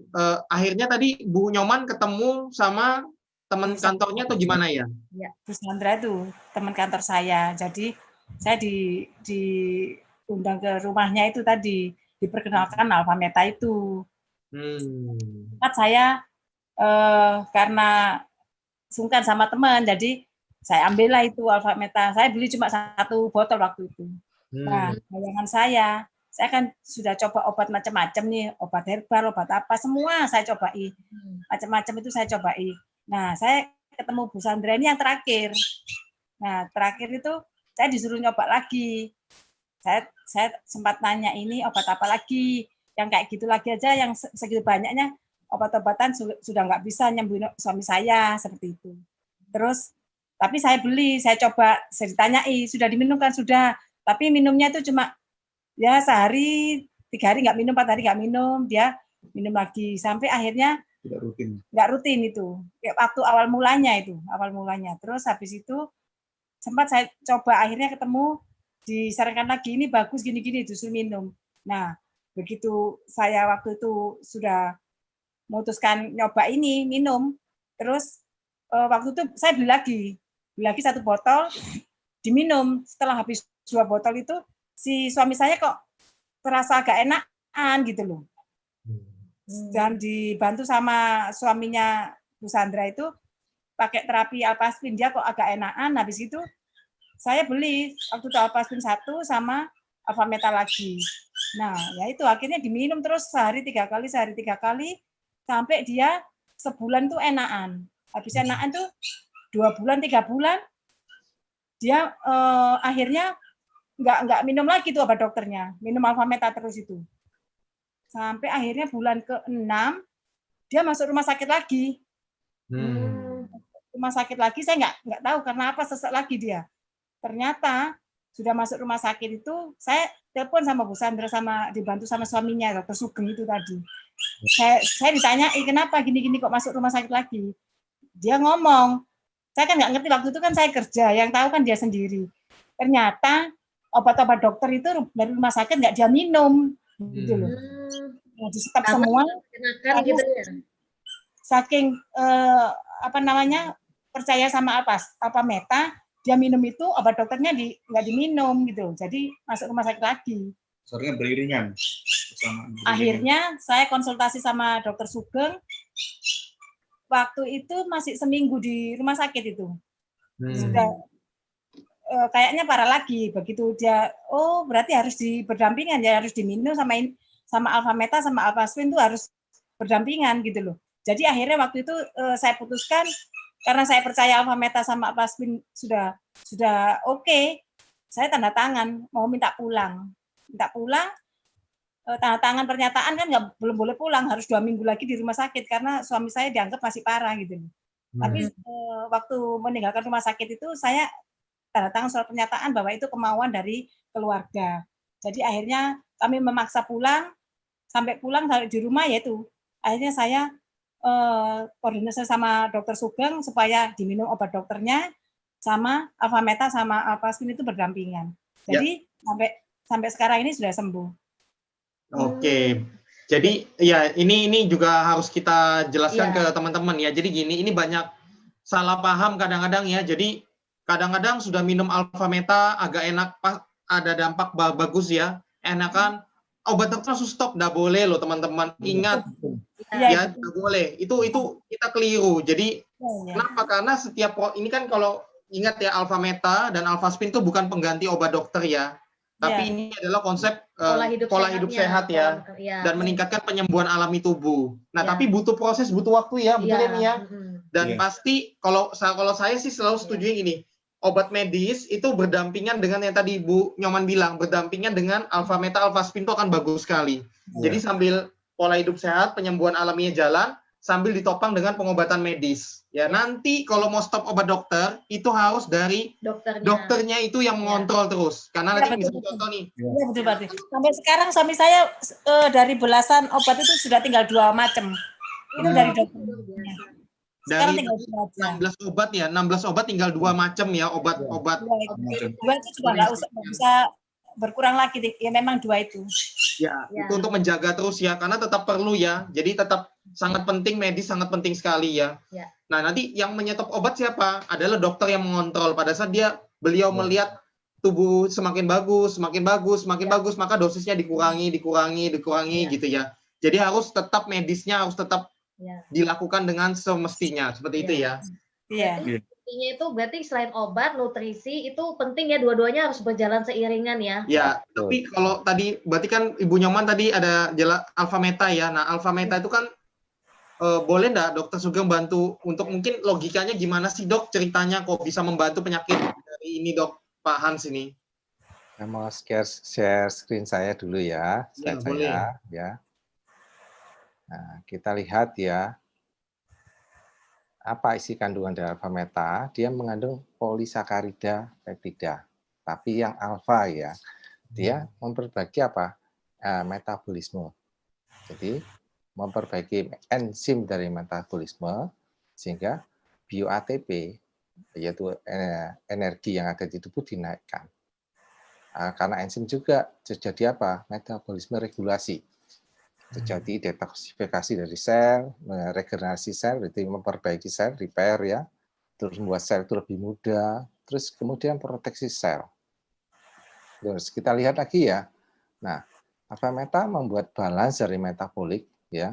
akhirnya tadi Bu Nyoman ketemu sama teman kantornya atau gimana ya? Ya, Bu Sandra itu teman kantor saya. Jadi saya diundang ke rumahnya itu tadi, diperkenalkan Alpha Meta itu. Saya karena sungkan sama teman, jadi saya ambillah itu Alpha Meta. Saya beli cuma 1 botol waktu itu. Nah, bayangan saya kan sudah coba obat macam-macam nih, obat herbal, obat apa, semua saya cobai. Macam-macam itu saya cobai. Nah, saya ketemu Bu Sandra ini yang terakhir. Nah, terakhir itu saya disuruh nyoba lagi. Saya sempat nanya ini obat apa lagi, yang kayak gitu lagi aja, yang segitu banyaknya obat-obatan sudah nggak bisa nyembuhin suami saya, seperti itu. Terus, tapi saya beli, saya coba, saya ditanyai, sudah diminum kan? Sudah, tapi minumnya itu cuma ya sehari, 3 hari nggak minum, 4 hari nggak minum, dia minum lagi sampai akhirnya nggak rutin itu. Waktu awal mulanya. Terus habis itu sempat saya coba, akhirnya ketemu, disarankan lagi ini bagus gini-gini, justru minum. Nah, begitu saya waktu itu sudah memutuskan nyoba ini minum, terus waktu itu saya beli lagi 1 botol, diminum. Setelah habis 2 botol itu si suami saya kok terasa agak enak, gitu loh. Dan dibantu sama suaminya Bu Sandra itu pakai terapi Alphaspin, dia kok agak enakan. Habis itu saya beli waktu itu Alphaspin 1 sama Alphameta lagi. Nah, ya itu akhirnya diminum terus sehari 3 kali, sampai dia sebulan tuh enakan. Habis enakan tuh 2 bulan, 3 bulan, dia akhirnya nggak minum lagi tuh obat dokternya, minum Alphameta terus itu. Sampai akhirnya bulan ke-6, dia masuk rumah sakit lagi. Rumah sakit lagi, saya nggak tahu karena apa, sesak lagi dia. Ternyata sudah masuk rumah sakit itu, saya telepon sama Bu Sandra, sama dibantu sama suaminya, Dr. Sugeng itu tadi. Saya ditanya, kenapa gini-gini kok masuk rumah sakit lagi? Dia ngomong, saya kan nggak ngerti waktu itu kan saya kerja, yang tahu kan dia sendiri. Ternyata obat-obat dokter itu dari rumah sakit nggak dia minum, gitu loh. Di stop semua. Gitu ya. Saking percaya sama Alphameta, dia minum itu obat dokternya nggak diminum gitu, jadi masuk rumah sakit lagi. Soalnya beriringan. Akhirnya saya konsultasi sama Dokter Sugeng. Waktu itu masih seminggu di rumah sakit itu. Sudah kayaknya parah lagi. Begitu dia, berarti harus berdampingan ya, harus diminum sama Alphameta sama Alphaspin itu harus berdampingan gitu loh. Jadi akhirnya waktu itu saya putuskan, karena saya percaya Alphameta sama Alphaspin sudah oke, saya tanda tangan mau minta pulang, tanda tangan pernyataan kan belum boleh pulang, harus 2 minggu lagi di rumah sakit karena suami saya dianggap masih parah gitu. Tapi waktu meninggalkan rumah sakit itu saya tanda tangan surat pernyataan bahwa itu kemauan dari keluarga. Jadi akhirnya kami memaksa pulang, sampai pulang di rumah yaitu akhirnya saya koordinasi sama Dokter Sugeng supaya diminum obat dokternya, sama Alphameta sama Alphaspin itu berdampingan. Jadi sampai sekarang ini sudah sembuh. Oke. Jadi ya ini juga harus kita jelaskan ke teman-teman ya. Jadi gini, ini banyak salah paham kadang-kadang ya. Jadi kadang-kadang sudah minum Alphameta agak enak, ada dampak bagus ya, enakan, obat dokter langsung stop, nggak boleh loh teman-teman. Ingat ya, nggak boleh. Itu kita keliru. Jadi kenapa? Karena setiap ini kan kalau ingat ya, Alphameta dan Alphaspin itu bukan pengganti obat dokter ya. Tapi ini adalah konsep pola hidup sehat ya, dan meningkatkan penyembuhan alami tubuh. Nah, tapi butuh proses, butuh waktu ya, betul ini ya. Dan pasti kalau saya sih selalu setuju ini, obat medis itu berdampingan dengan yang tadi Bu Nyoman bilang, berdampingan dengan Alphameta, Alphaspin itu akan bagus sekali. Jadi sambil pola hidup sehat, penyembuhan alaminya jalan, sambil ditopang dengan pengobatan medis. Ya, nanti kalau mau stop obat dokter, itu harus dari dokternya itu yang mengontrol terus. Karena nanti misalnya contoh nih. Iya, betul, Pak. Sampai sekarang suami saya dari belasan obat itu sudah tinggal 2 macam. Itu dari dokternya. Dari 16 obat ya, 16 obat tinggal 2 macam ya, obat-obat. 2 itu juga nggak bisa berkurang lagi, ya memang 2 itu. Ya, itu untuk menjaga terus ya, karena tetap perlu ya. Jadi tetap sangat penting, medis sangat penting sekali ya. Nah, nanti yang menyetop obat siapa? Adalah dokter yang mengontrol. Pada saat beliau melihat tubuh semakin bagus, maka dosisnya dikurangi gitu ya. Jadi harus tetap medisnya harus tetap dilakukan dengan semestinya, seperti itu ya. Iya. Intinya itu berarti selain obat, nutrisi itu penting ya, dua-duanya harus berjalan seiringan ya. Ya, tapi kalau tadi berarti kan Ibu Nyoman tadi ada Alphameta ya. Nah, Alphameta itu kan boleh nggak Dokter Sugeng bantu untuk mungkin logikanya gimana sih Dok, ceritanya kok bisa membantu penyakit dari ini Dok, Pak Hans ini? Saya mau share screen saya dulu ya, slide saya ya. Nah, kita lihat ya, apa isi kandungan dari Alphameta? Dia mengandung polisakarida peptida, tapi yang alfa ya, dia memperbaiki apa? Metabolisme. Jadi memperbaiki enzim dari metabolisme sehingga bio-ATP, yaitu energi yang ada di tubuh, dinaikkan. Karena enzim juga terjadi apa? Metabolisme regulasi. Terjadi detoksifikasi dari sel, regenerasi sel, berarti memperbaiki sel, repair ya, terus membuat sel itu lebih mudah, terus kemudian proteksi sel. Terus kita lihat lagi ya. Nah, Alpha meta membuat balance dari metabolik, ya,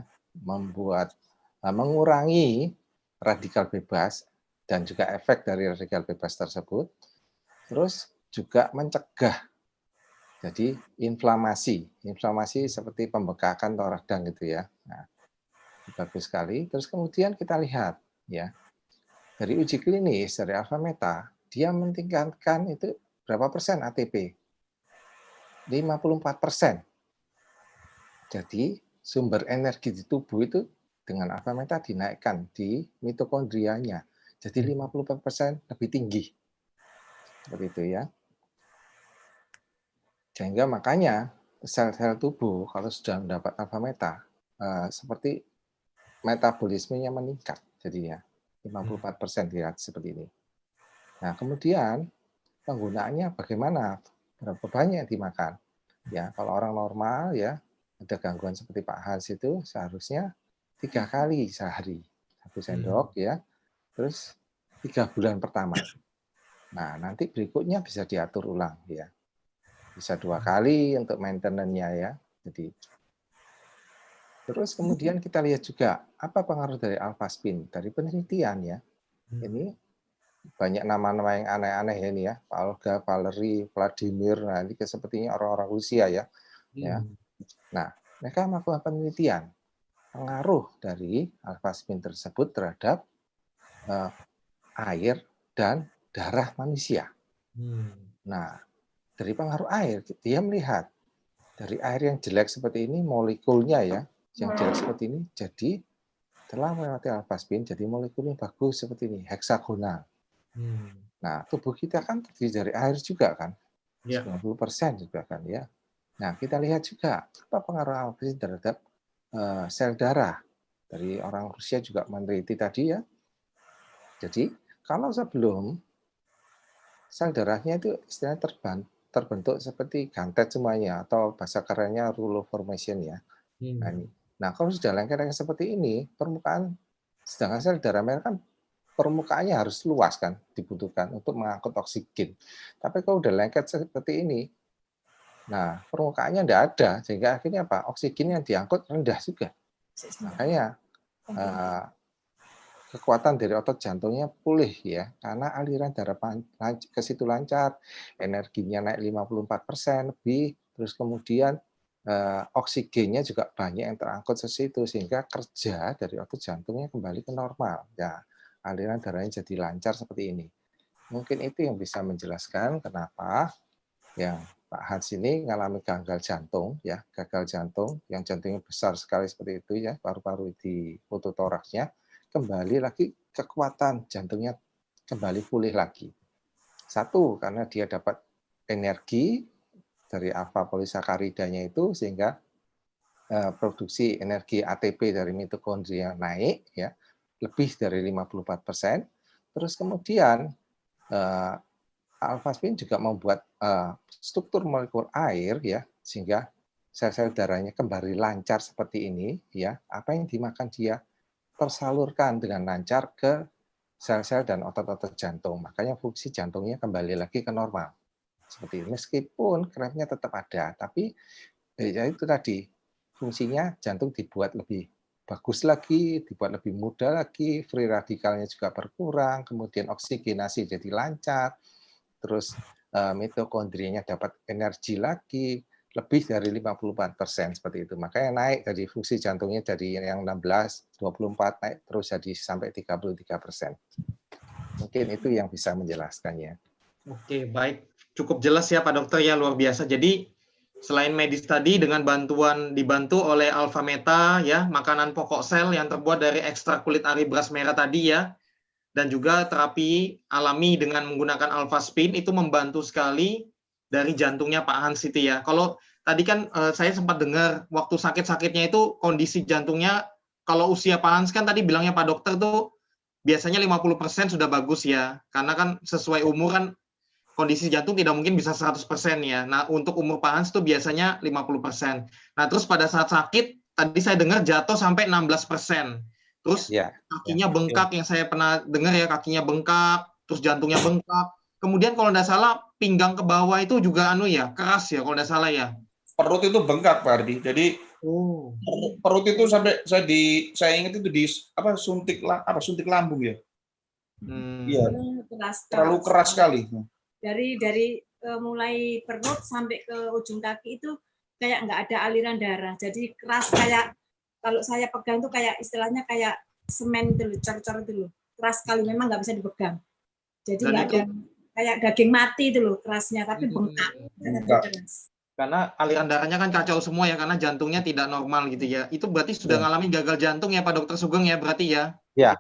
mengurangi radikal bebas dan juga efek dari radikal bebas tersebut, terus juga mencegah jadi inflamasi seperti pembekakan atau radang gitu ya. Nah, bagus sekali. Terus kemudian kita lihat ya dari uji klinis dari alpha meta, dia meningkatkan itu berapa persen ATP? 54%. Jadi sumber energi di tubuh itu dengan alpha meta dinaikkan di mitokondrianya. Jadi 54% lebih tinggi. Seperti itu ya. Sehingga makanya sel-sel tubuh kalau sudah mendapat alpha meta seperti metabolismenya meningkat jadinya 54% dilihat seperti ini. Nah, kemudian penggunaannya bagaimana? Berapa banyak yang dimakan? Ya, kalau orang normal ya ada gangguan seperti Pak Hans itu seharusnya 3 kali sehari 1 sendok ya. Terus 3 bulan pertama. Nah, nanti berikutnya bisa diatur ulang ya. Bisa 2 kali untuk maintenance-nya ya. Jadi terus kemudian kita lihat juga apa pengaruh dari alpha spin dari penelitian ya. Ini banyak nama-nama yang aneh-aneh ini ya, Pak Olga, Valery, Vladimir. Nah, ini sepertinya orang-orang Rusia ya. Ya. Nah, mereka melakukan penelitian pengaruh dari alpha spin tersebut terhadap air dan darah manusia. Nah, dari pengaruh air, dia melihat dari air yang jelek seperti ini, molekulnya ya, yang jelek seperti ini, jadi telah melewati alpha spin, jadi molekulnya bagus seperti ini, heksagonal. Nah, tubuh kita kan terdiri dari air juga kan, 90% juga kan ya. Nah, kita lihat juga apa pengaruh alpha spin terhadap sel darah. Dari orang Rusia juga meneliti tadi ya. Jadi, kalau sebelum sel darahnya itu istilahnya terbentuk seperti gantet semuanya, atau bahasa kerennya rouleau formation ya. Nah, kalau sudah lengket-lengket seperti ini, permukaan, sedangkan sel darah merah kan permukaannya harus luas kan, dibutuhkan untuk mengangkut oksigen. Tapi kalau udah lengket seperti ini, nah permukaannya tidak ada, sehingga akhirnya apa? Oksigen yang diangkut rendah juga. Makanya kekuatan dari otot jantungnya pulih ya, karena aliran darah ke situ lancar, energinya naik 54% lebih, terus kemudian oksigennya juga banyak yang terangkut ke situ, sehingga kerja dari otot jantungnya kembali ke normal. Ya, aliran darahnya jadi lancar seperti ini. Mungkin itu yang bisa menjelaskan kenapa yang Pak Hans ini mengalami gagal jantung, ya, gagal jantung, yang jantungnya besar sekali seperti itu ya, paru-paru di pneumotoraksnya, kembali lagi kekuatan jantungnya kembali pulih lagi. Satu, karena dia dapat energi dari alfa polisakaridanya itu, sehingga produksi energi ATP dari mitokondria naik ya, lebih dari 54%. Terus kemudian alpha spin juga membuat struktur molekul air ya, sehingga sel-sel darahnya kembali lancar seperti ini ya. Apa yang dimakan dia tersalurkan dengan lancar ke sel-sel dan otot-otot jantung. Makanya fungsi jantungnya kembali lagi ke normal. Seperti ini. Meskipun kremnya tetap ada, tapi ya itu tadi fungsinya jantung dibuat lebih bagus lagi, dibuat lebih mudah lagi, free radikalnya juga berkurang, kemudian oksigenasi jadi lancar, terus mitokondrianya dapat energi lagi, lebih dari 54% seperti itu. Makanya naik dari fungsi jantungnya dari yang 16, 24 naik terus jadi sampai 33%. Mungkin itu yang bisa menjelaskannya. Oke, baik. Cukup jelas ya Pak Dokter ya, luar biasa. Jadi selain medis tadi dengan dibantu oleh alpha meta ya, makanan pokok sel yang terbuat dari ekstrak kulit ari beras merah tadi ya, dan juga terapi alami dengan menggunakan alpha spin itu membantu sekali dari jantungnya Pak Hans itu ya. Kalau tadi kan saya sempat dengar waktu sakit-sakitnya itu kondisi jantungnya, kalau usia Pak Hans kan tadi bilangnya Pak Dokter tuh biasanya 50% sudah bagus ya, karena kan sesuai umur kan kondisi jantung tidak mungkin bisa 100% ya. Nah, untuk umur Pak Hans itu biasanya 50%. Nah, terus pada saat sakit, tadi saya dengar jatuh sampai 16%. Terus kakinya bengkak, yang saya pernah dengar ya, kakinya bengkak, terus jantungnya bengkak. Kemudian kalau tidak salah, pinggang ke bawah itu juga keras ya, kalau tidak salah ya. perut itu bengkak Pak Ardi. Jadi perut itu sampai saya ingat itu suntik lambung ya. Iya. Terlalu keras sekali. Dari mulai perut sampai ke ujung kaki itu kayak nggak ada aliran darah. Jadi keras, kayak kalau saya pegang tuh kayak istilahnya kayak semen itu, cor-cor itu loh. Keras sekali, memang nggak bisa dipegang. Jadi nggak ada kayak daging mati itu loh kerasnya, tapi bengkak. Karena aliran darahnya kan kacau semua ya, karena jantungnya tidak normal gitu ya. Itu berarti sudah ngalami gagal jantung ya Pak Dokter Sugeng ya berarti ya? Ya,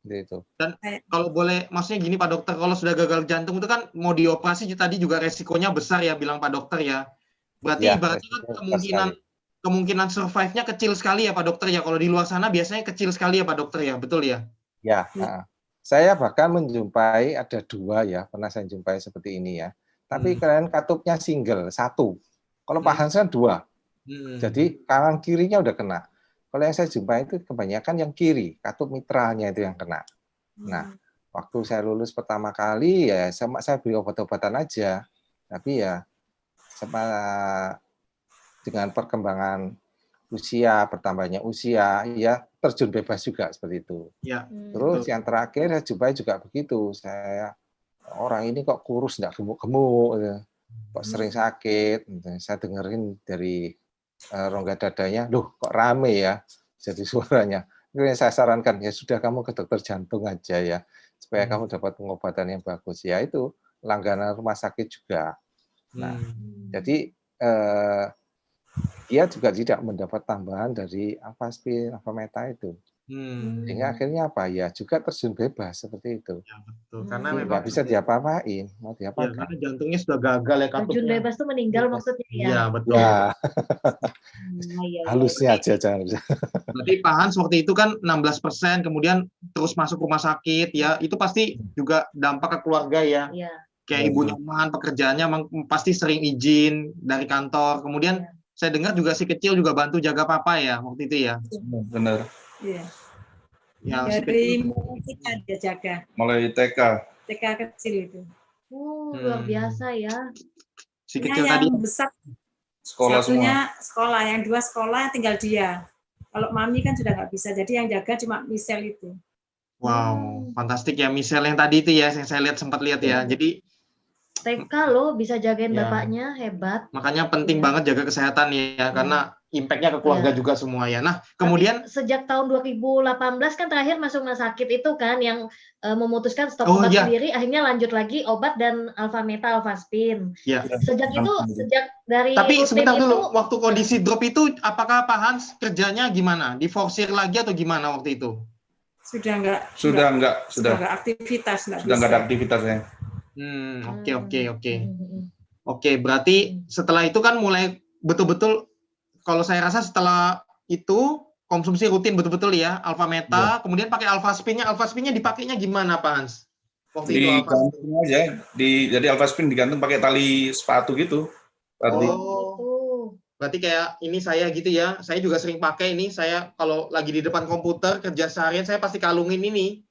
itu. Dan kalau boleh, maksudnya gini Pak Dokter, kalau sudah gagal jantung itu kan mau dioperasi tadi juga resikonya besar ya, bilang Pak Dokter ya. Berarti Ya, kan kemungkinan survive-nya kecil sekali ya Pak Dokter ya. Kalau di luar sana biasanya kecil sekali ya Pak Dokter ya, betul ya? Ya, saya bahkan menjumpai ada 2 ya, pernah saya jumpai seperti ini ya. Tapi kalian katupnya single, 1. Kalau Pak Hans kan 2. Jadi kanan kirinya udah kena. Kalau yang saya jumpai itu kebanyakan yang kiri, katup mitralnya itu yang kena. Nah, waktu saya lulus pertama kali ya saya beri obat-obatan aja. Tapi ya dengan perkembangan usia, bertambahnya usia, ya terjun bebas juga seperti itu. Ya, terus yang terakhir saya jumpai juga begitu. Orang ini kok kurus, nggak gemuk-gemuk, kok sering sakit. Saya dengerin dari rongga dadanya, loh kok rame ya jadi suaranya. Kemudian saya sarankan, ya sudah kamu ke dokter jantung aja ya, supaya kamu dapat pengobatan yang bagus. Ya itu, langganan rumah sakit juga. Nah, jadi dia juga tidak mendapat tambahan dari Alfaspin, Alfameta itu. Sehingga akhirnya apa ya, juga terjun bebas seperti itu. Ya, betul. Karena memang nggak bisa diapa-apain, mau diapakan. Ya, karena jantungnya sudah gagal ya katupnya. Terjun bebas itu meninggal maksudnya ya. Iya, betul. Ya. Halusnya aja jangan. Berarti Pak Hans waktu itu kan 16%, kemudian terus masuk rumah sakit ya, itu pasti juga dampak ke keluarga ya. Iya. Kayak ibu nyaman, pekerjaannya pasti sering izin dari kantor. Kemudian saya dengar juga si kecil juga bantu jaga papa ya waktu itu ya. Benar. Iya. Ya, dari TK dia jaga. Mulai TK. TK kecil itu. Luar biasa ya. Si kecil yang tadi besar sekolah satunya semua. Sekolah, yang 2 sekolah tinggal dia. Kalau mami kan sudah nggak bisa, jadi yang jaga cuma Michelle itu. Wow, fantastik ya Michelle yang tadi itu ya, yang saya sempat lihat ya. Jadi TK loh bisa jagain bapaknya, hebat. Makanya penting banget jaga kesehatan ya, karena impact-nya ke keluarga juga semua ya. Nah, kemudian sejak tahun 2018 kan terakhir masuk rumah sakit itu kan yang memutuskan stop obat sendiri, akhirnya lanjut lagi obat dan Alfameta, Alfaspin. Ya. Sejak itu, sejak dari tapi sebentar itu, dulu, waktu kondisi drop itu, apakah Pak Hans kerjanya gimana? Diforsir lagi atau gimana waktu itu? Sudah enggak aktivitas, sudah enggak ada aktivitasnya. Oke, berarti setelah itu kan mulai betul-betul, kalau saya rasa setelah itu konsumsi rutin betul-betul ya, Alfameta, kemudian pakai Alfaspinnya Digantung dipakainya gimana Pak Hans? Waktu digantung aja, jadi Alfaspin digantung pakai tali sepatu gitu. Berarti kayak ini saya gitu ya, saya juga sering pakai ini, saya kalau lagi di depan komputer kerja seharian saya pasti kalungin ini.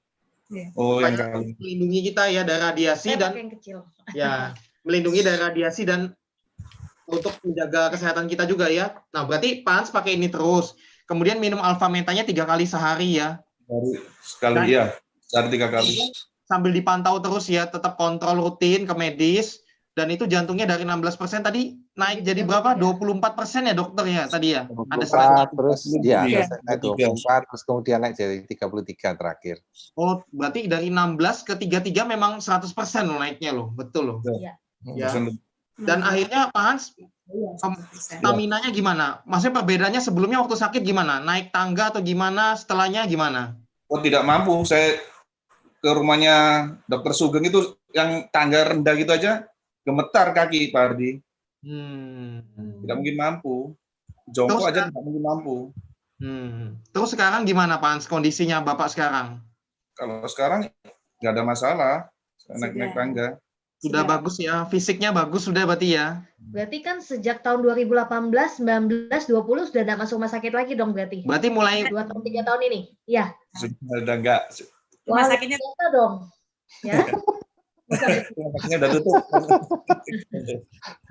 Supaya melindungi kita ya dari radiasi dan ya melindungi dari radiasi dan untuk menjaga kesehatan kita juga ya. Nah, berarti Pak Hans pakai ini terus. Kemudian minum Alfametanya 3 kali sehari ya. Sekali ya, sehari 3 kali. Sambil dipantau terus ya, tetap kontrol rutin ke medis. Dan itu jantungnya dari 16% tadi naik jadi berapa? 24% ya dokter ya tadi ya? 24, ada terus ya, 24 terus kemudian naik jadi 33 terakhir. Oh, berarti dari 16 ke 33 memang 100% loh naiknya loh, betul loh. Iya. Ya. Dan akhirnya Pak Hans, staminanya gimana? Maksudnya perbedaannya sebelumnya waktu sakit gimana? Naik tangga atau gimana? Setelahnya gimana? Oh, tidak mampu. Saya ke rumahnya Dokter Sugeng itu yang tangga rendah gitu aja, gemetar kaki Pak Ardi. Tidak mungkin mampu. Jongkok aja tidak mungkin mampu. Terus sekarang gimana Pak Hans kondisinya Bapak sekarang? Kalau sekarang nggak ada masalah. Naik-naik tangga. Sudah bagus ya, fisiknya bagus sudah berarti ya. Berarti kan sejak tahun 2018, 19, 20 sudah tidak masuk rumah sakit lagi dong berarti. Berarti mulai 2 tahun 3 tahun ini. Iya. Sudah enggak. Rumah sakitnya dong. Ya. Vaksinnya udah tutup.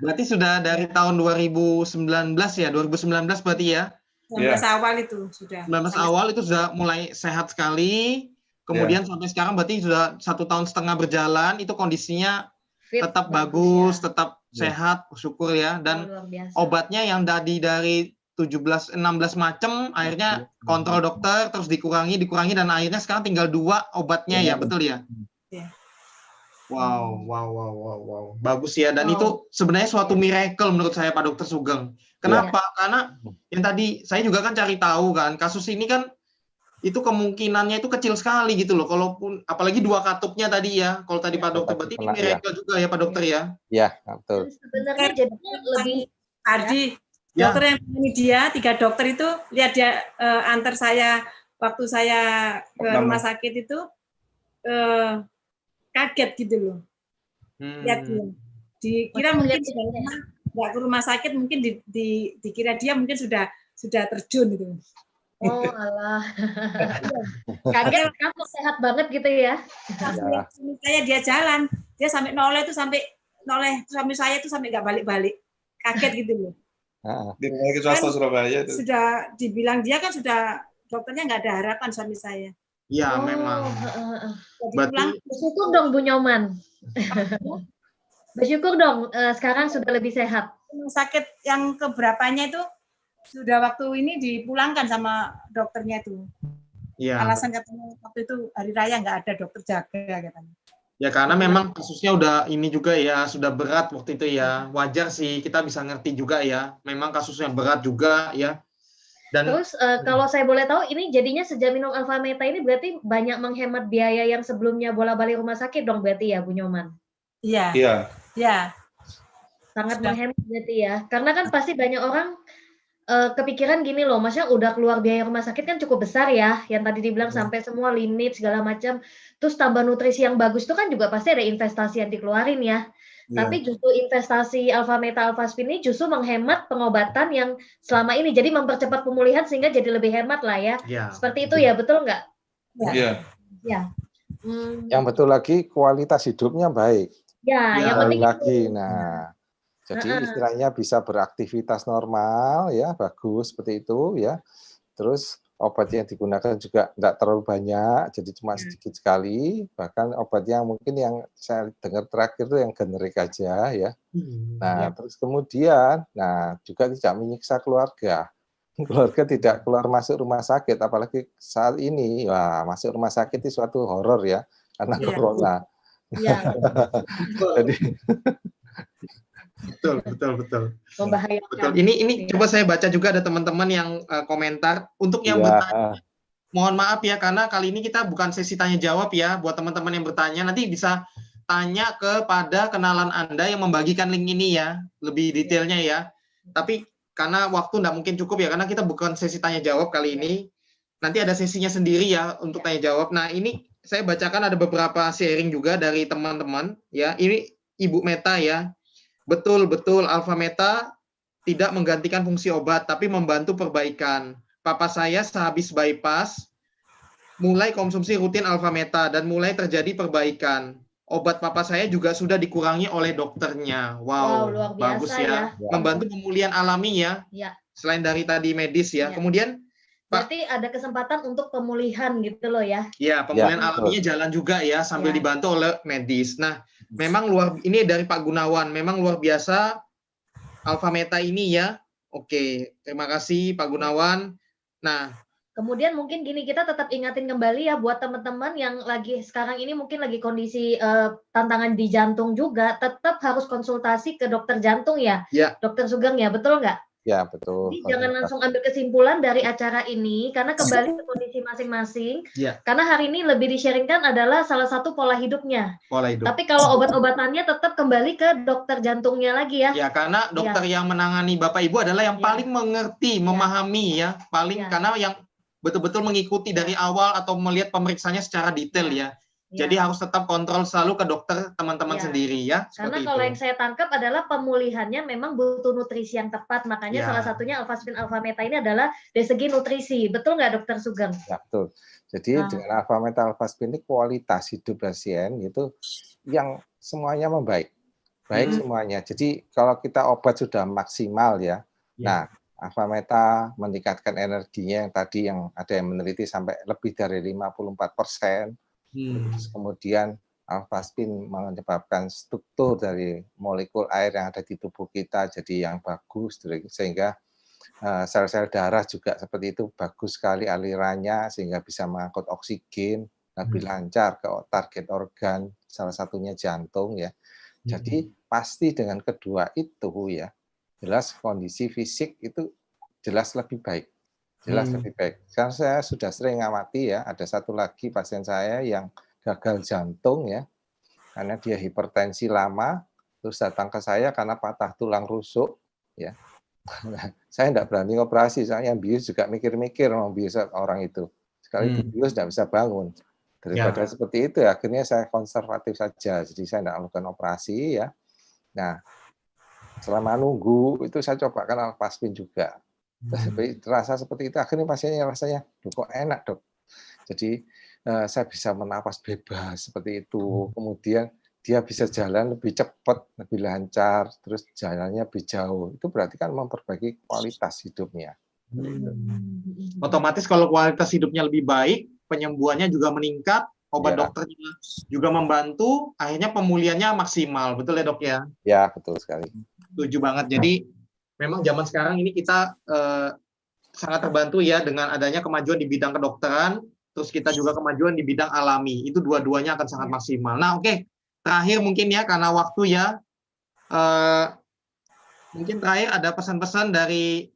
Berarti sudah dari tahun 2019 ya, 2019 berarti ya? 19 awal itu sudah. 19 awal itu sudah mulai sehat sekali, kemudian sampai sekarang berarti sudah 1,5 tahun berjalan, itu kondisinya tetap bagus, ya. Tetap sehat, syukur ya. Dan obatnya yang dari 17-16 macam, akhirnya kontrol dokter, terus dikurangi, dan akhirnya sekarang tinggal 2 obatnya ya, betul ya? Wow. Bagus ya, dan itu sebenarnya suatu miracle menurut saya Pak Dokter Sugeng. Kenapa? Karena yang tadi saya juga kan cari tahu kan, kasus ini kan itu kemungkinannya itu kecil sekali gitu loh. Kalaupun apalagi 2 katupnya tadi ya. Kalau tadi Pak Dokter berarti ini miracle juga ya Pak Dokter ya. Iya, betul. Sebenarnya jadinya lebih Ardi, dokter yang ini dia 3 dokter itu lihat dia antar saya waktu saya ke rumah sakit itu kaget gitu loh. Lihat dia. Dikira mungkin nggak ke rumah sakit, mungkin dikira dia mungkin sudah terjun gitu. Oh alah. Kaget kamu sehat banget gitu ya. Saya dia jalan, dia sampai noleh suami saya itu sampai nggak balik-balik. Kaget gitu loh. Di rumah sakit swasta Surabaya itu. Sudah dibilang dia kan sudah dokternya nggak ada harapan suami saya. Iya, memang. Berarti bersyukur dong Bu Nyoman. Bersyukur dong sekarang sudah lebih sehat. Sakit yang keberapanya itu sudah waktu ini dipulangkan sama dokternya itu. Iya. Alasan katanya waktu itu hari raya nggak ada dokter jaga katanya. Ya karena memang kasusnya udah ini juga ya, sudah berat waktu itu ya. Wajar sih, kita bisa ngerti juga ya. Memang kasusnya berat juga ya. Dan terus kalau saya boleh tahu, ini jadinya sejak minum Alfameta ini berarti banyak menghemat biaya yang sebelumnya bolak-balik rumah sakit dong berarti ya Bu Nyoman? Iya. Sangat menghemat berarti ya. Karena kan pasti banyak orang kepikiran gini loh, maksudnya udah keluar biaya rumah sakit kan cukup besar ya, yang tadi dibilang sampai semua limit segala macam, terus tambah nutrisi yang bagus itu kan juga pasti ada investasi yang dikeluarin ya. Tapi justru investasi Alfameta Alfaspin ini justru menghemat pengobatan yang selama ini, jadi mempercepat pemulihan sehingga jadi lebih hemat lah ya. Seperti itu ya, betul nggak? Ya. Yang betul lagi kualitas hidupnya baik. Yang penting lagi. Nah, jadi istilahnya bisa beraktivitas normal ya, bagus seperti itu ya. Terus obat yang digunakan juga tidak terlalu banyak, jadi cuma sedikit sekali. Bahkan obat yang mungkin yang saya dengar terakhir itu yang generik aja ya. Nah, terus kemudian, juga tidak menyiksa keluarga. Keluarga tidak keluar masuk rumah sakit, apalagi saat ini, masuk rumah sakit itu suatu horor ya, karena corona. Jadi betul. Membahayakan. Betul. Ini coba saya baca juga ada teman-teman yang komentar untuk yang bertanya. Mohon maaf ya karena kali ini kita bukan sesi tanya jawab ya, buat teman-teman yang bertanya nanti bisa tanya kepada kenalan Anda yang membagikan link ini ya, lebih detailnya ya. Tapi karena waktu nggak mungkin cukup ya, karena kita bukan sesi tanya jawab kali ini. Nanti ada sesinya sendiri ya untuk tanya jawab. Nah, ini saya bacakan ada beberapa sharing juga dari teman-teman ya. Ini Ibu Meta ya. Betul, Alfameta tidak menggantikan fungsi obat, tapi membantu perbaikan. Papa saya sehabis bypass, mulai konsumsi rutin Alfameta, dan mulai terjadi perbaikan. Obat papa saya juga sudah dikurangi oleh dokternya. Wow, luar biasa, bagus ya. Membantu pemulihan alami ya, selain dari tadi medis ya. Kemudian, berarti ada kesempatan untuk pemulihan gitu loh ya. Iya, pemulihan alaminya jalan juga ya, sambil dibantu oleh medis. Nah, memang ini dari Pak Gunawan, memang luar biasa Alfameta ini ya. Oke, terima kasih Pak Gunawan. Nah, kemudian mungkin gini, kita tetap ingatin kembali ya buat teman-teman yang lagi sekarang ini mungkin lagi kondisi tantangan di jantung juga, tetap harus konsultasi ke dokter jantung ya. Dokter Sugeng ya, betul nggak? Ya, betul. Jadi jangan langsung ambil kesimpulan dari acara ini, karena kembali ke kondisi masing-masing. Karena hari ini lebih di-sharingkan adalah salah satu pola hidupnya. Pola hidup. Tapi kalau obat-obatannya tetap kembali ke dokter jantungnya lagi ya. Ya, karena dokter yang menangani Bapak Ibu adalah yang paling mengerti, memahami ya. Karena yang betul-betul mengikuti dari awal atau melihat pemeriksaannya secara detail ya. Jadi harus tetap kontrol selalu ke dokter teman-teman sendiri ya. Karena kalau yang saya tangkap adalah pemulihannya memang butuh nutrisi yang tepat. Makanya salah satunya Alphaspin Alphameta ini adalah dari segi nutrisi. Betul nggak Dokter Sugeng? Ya, betul. Jadi dengan Alphameta Alphaspin ini kualitas hidup pasien itu yang semuanya membaik. Baik semuanya. Jadi kalau kita obat sudah maksimal ya. Nah, Alphameta meningkatkan energinya yang tadi yang ada yang meneliti sampai lebih dari 54%. Terus kemudian Alphaspin menyebabkan struktur dari molekul air yang ada di tubuh kita jadi yang bagus, sehingga sel-sel darah juga seperti itu bagus sekali alirannya sehingga bisa mengangkut oksigen lebih lancar ke target organ, salah satunya jantung ya. Jadi pasti dengan kedua itu ya jelas kondisi fisik itu jelas lebih baik. Jelas lebih baik. Karena saya sudah sering ngamati ya, ada satu lagi pasien saya yang gagal jantung ya, karena dia hipertensi lama, terus datang ke saya karena patah tulang rusuk ya. Saya tidak berani operasi, soalnya yang bius juga mikir-mikir mau bius orang itu. Sekali dibius tidak bisa bangun. Daripada seperti itu, akhirnya saya konservatif saja, jadi saya tidak melakukan operasi ya. Nah, selama nunggu itu saya cobakan Alphaspin juga. Terasa seperti itu, akhirnya pasiennya rasanya, kok enak dok. Jadi saya bisa bernapas bebas seperti itu. Kemudian dia bisa jalan lebih cepat, lebih lancar, terus jalannya lebih jauh. Itu berarti kan memperbaiki kualitas hidupnya. Otomatis kalau kualitas hidupnya lebih baik, penyembuhannya juga meningkat, obat dokternya juga membantu, akhirnya pemulihannya maksimal. Betul ya dok ya? Ya, betul sekali. Setuju banget. Jadi memang zaman sekarang ini kita sangat terbantu ya dengan adanya kemajuan di bidang kedokteran, terus kita juga kemajuan di bidang alami. Itu dua-duanya akan sangat maksimal. Nah, oke. Terakhir mungkin ya, karena waktu ya, mungkin terakhir ada pesan-pesan dari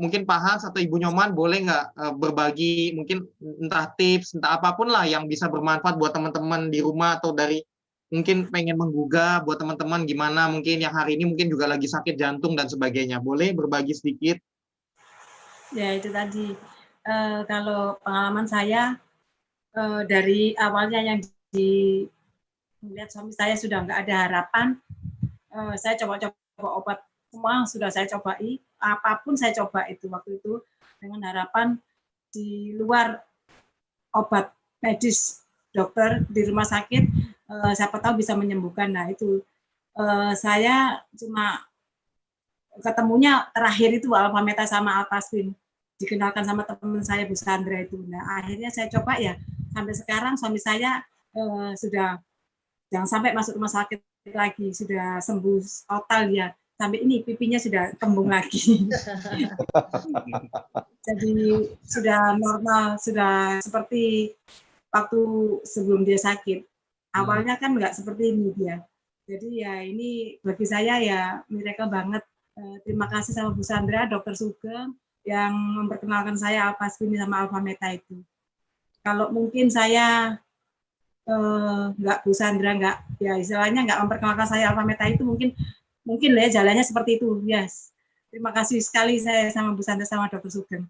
mungkin Pak Hans atau Ibu Nyoman, boleh nggak berbagi mungkin entah tips, entah apapun lah yang bisa bermanfaat buat teman-teman di rumah atau dari mungkin pengen menggugah buat teman-teman gimana mungkin yang hari ini mungkin juga lagi sakit jantung dan sebagainya. Boleh berbagi sedikit? Ya itu tadi, kalau pengalaman saya dari awalnya yang melihat suami saya sudah nggak ada harapan, saya coba-coba obat semua sudah saya cobai, apapun saya coba itu waktu itu dengan harapan di luar obat medis dokter di rumah sakit, siapa tahu bisa menyembuhkan. Nah itu saya cuma ketemunya terakhir itu Alphameta sama Alphaspin, dikenalkan sama teman saya Bu Sandra itu. Nah akhirnya saya coba ya, sampai sekarang suami saya sudah jangan sampai masuk rumah sakit lagi, sudah sembuh total ya. Sampai ini pipinya sudah kembung lagi. Jadi sudah normal, sudah seperti waktu sebelum dia sakit. Awalnya kan nggak seperti ini dia. Jadi ya ini bagi saya ya miracle banget. Terima kasih sama Bu Sandra, Dokter Sugeng yang memperkenalkan saya Alphaspin sama Alphameta itu. Kalau mungkin saya nggak Bu Sandra nggak ya istilahnya nggak memperkenalkan saya Alphameta itu mungkin lah ya jalannya seperti itu. Yes. Terima kasih sekali saya sama Bu Sandra sama Dokter Sugeng.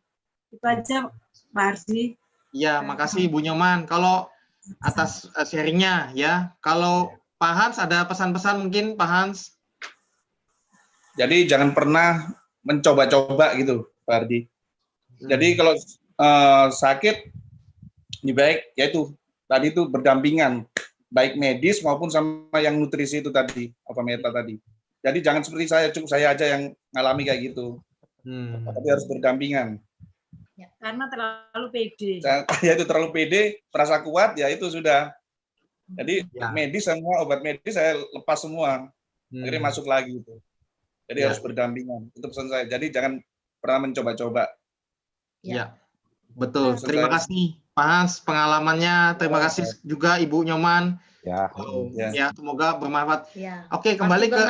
Itu aja Pak Ardi. Ya, makasih Bu Nyoman. Kalau atas sharingnya ya. Kalau Pak Hans ada pesan-pesan mungkin Pak Hans? Jadi jangan pernah mencoba-coba gitu Pak Ardi. Jadi kalau sakit lebih baik yaitu tadi itu berdampingan baik medis maupun sama yang nutrisi itu tadi Alphameta tadi. Jadi jangan seperti saya, cukup saya aja yang ngalami kayak gitu. Tapi harus berdampingan. Ya, karena terlalu pede. Ya itu terlalu pede, merasa kuat, ya itu sudah. Jadi medis semua, obat medis saya lepas semua. Akhirnya masuk lagi itu. Jadi harus berdampingan. Itu pesan saya. Jadi jangan pernah mencoba-coba. Ya, betul. Terima kasih Pak Hans pengalamannya. Terima kasih juga Ibu Nyoman. Ya, semoga bermanfaat. Ya. Oke, kembali ke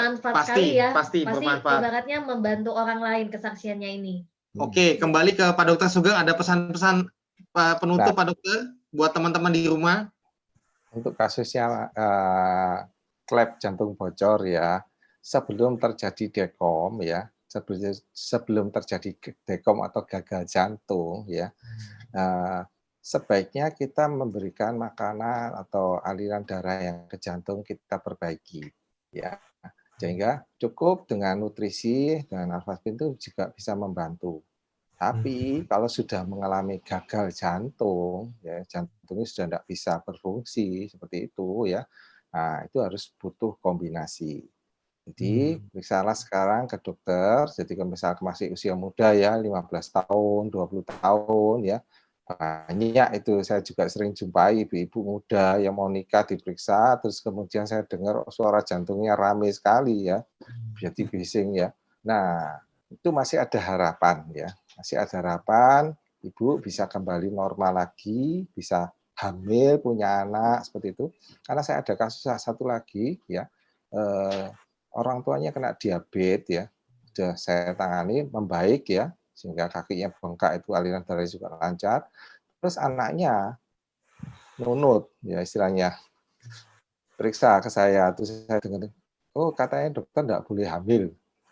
pasti bermanfaat. Ibaratnya membantu orang lain kesaksiannya ini. Oke, kembali ke Pak Dokter Sugeng. Ada pesan-pesan penutup Pak Dokter buat teman-teman di rumah? Untuk kasusnya klep jantung bocor ya, sebelum terjadi dekom ya, sebelum terjadi dekom atau gagal jantung ya, sebaiknya kita memberikan makanan atau aliran darah yang ke jantung kita perbaiki, ya. Sehingga cukup dengan nutrisi, dengan alfaspin itu juga bisa membantu. Tapi kalau sudah mengalami gagal jantung, ya jantungnya sudah tidak bisa berfungsi seperti itu, ya. Nah, itu harus butuh kombinasi. Jadi periksalah sekarang ke dokter. Jadi kalau misalnya masih usia muda ya, 15 tahun, 20 tahun ya. Banyak itu saya juga sering jumpai ibu-ibu muda yang mau nikah diperiksa, terus kemudian saya dengar suara jantungnya rame sekali ya, jadi bising ya. Nah, itu masih ada harapan ya, masih ada harapan ibu bisa kembali normal lagi, bisa hamil, punya anak seperti itu. Karena saya ada kasus satu lagi ya, orang tuanya kena diabetes ya, sudah saya tangani membaik ya, sehingga kakinya bengkak, itu aliran darah juga lancar. Terus anaknya nunut, ya istilahnya, periksa ke saya, terus saya dengar, oh katanya dokter enggak boleh hamil.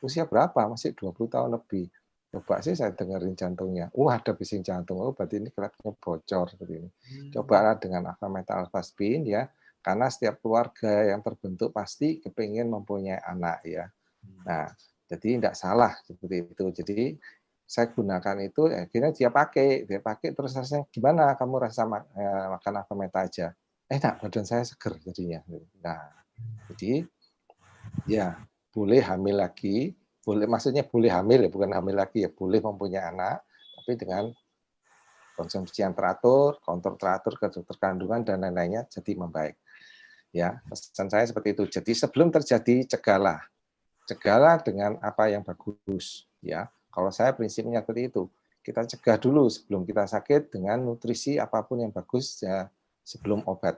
Usia berapa? Masih 20 tahun lebih. Coba sih saya dengerin jantungnya. Ada bising jantung. Oh berarti ini kelasnya bocor seperti ini. Cobalah dengan Avameta Alfaspin ya, karena setiap keluarga yang terbentuk pasti kepingin mempunyai anak ya. Nah, jadi tidak salah seperti itu. Jadi saya gunakan itu, akhirnya dia pakai terus rasanya gimana? Kamu rasa makan Avameta aja? Enak, badan saya seger jadinya. Nah, jadi ya boleh hamil lagi, maksudnya boleh hamil ya, bukan hamil lagi ya, boleh mempunyai anak, tapi dengan konsumsi yang teratur, kontrol teratur ke dokter kandungan dan lain-lainnya, jadi membaik. Ya, pesan saya seperti itu. Jadi sebelum terjadi cegahlah dengan apa yang bagus ya. Kalau saya prinsipnya seperti itu, kita cegah dulu sebelum kita sakit dengan nutrisi apapun yang bagus ya, sebelum obat.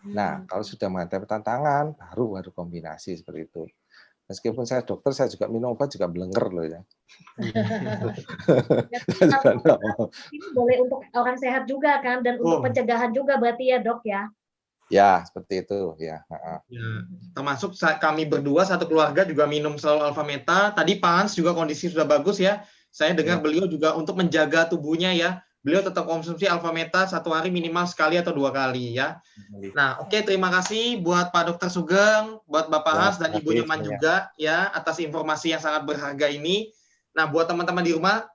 Nah, kalau sudah menghadapi tantangan, baru kombinasi seperti itu. Meskipun saya dokter, saya juga minum obat juga belenger loh ya. Ini boleh untuk orang sehat juga kan, dan untuk pencegahan juga berarti ya dok ya? Ya, seperti itu ya. Ya, termasuk kami berdua satu keluarga juga minum selalu Avameta. Tadi Pak Hans juga kondisi sudah bagus ya. Saya dengar beliau juga untuk menjaga tubuhnya ya. Beliau tetap konsumsi Avameta satu hari minimal sekali atau 2 kali ya. Nah, oke, terima kasih buat Pak Dr. Sugeng, buat Bapak Hans dan Ibu Nyoman juga ya atas informasi yang sangat berharga ini. Nah, buat teman-teman di rumah,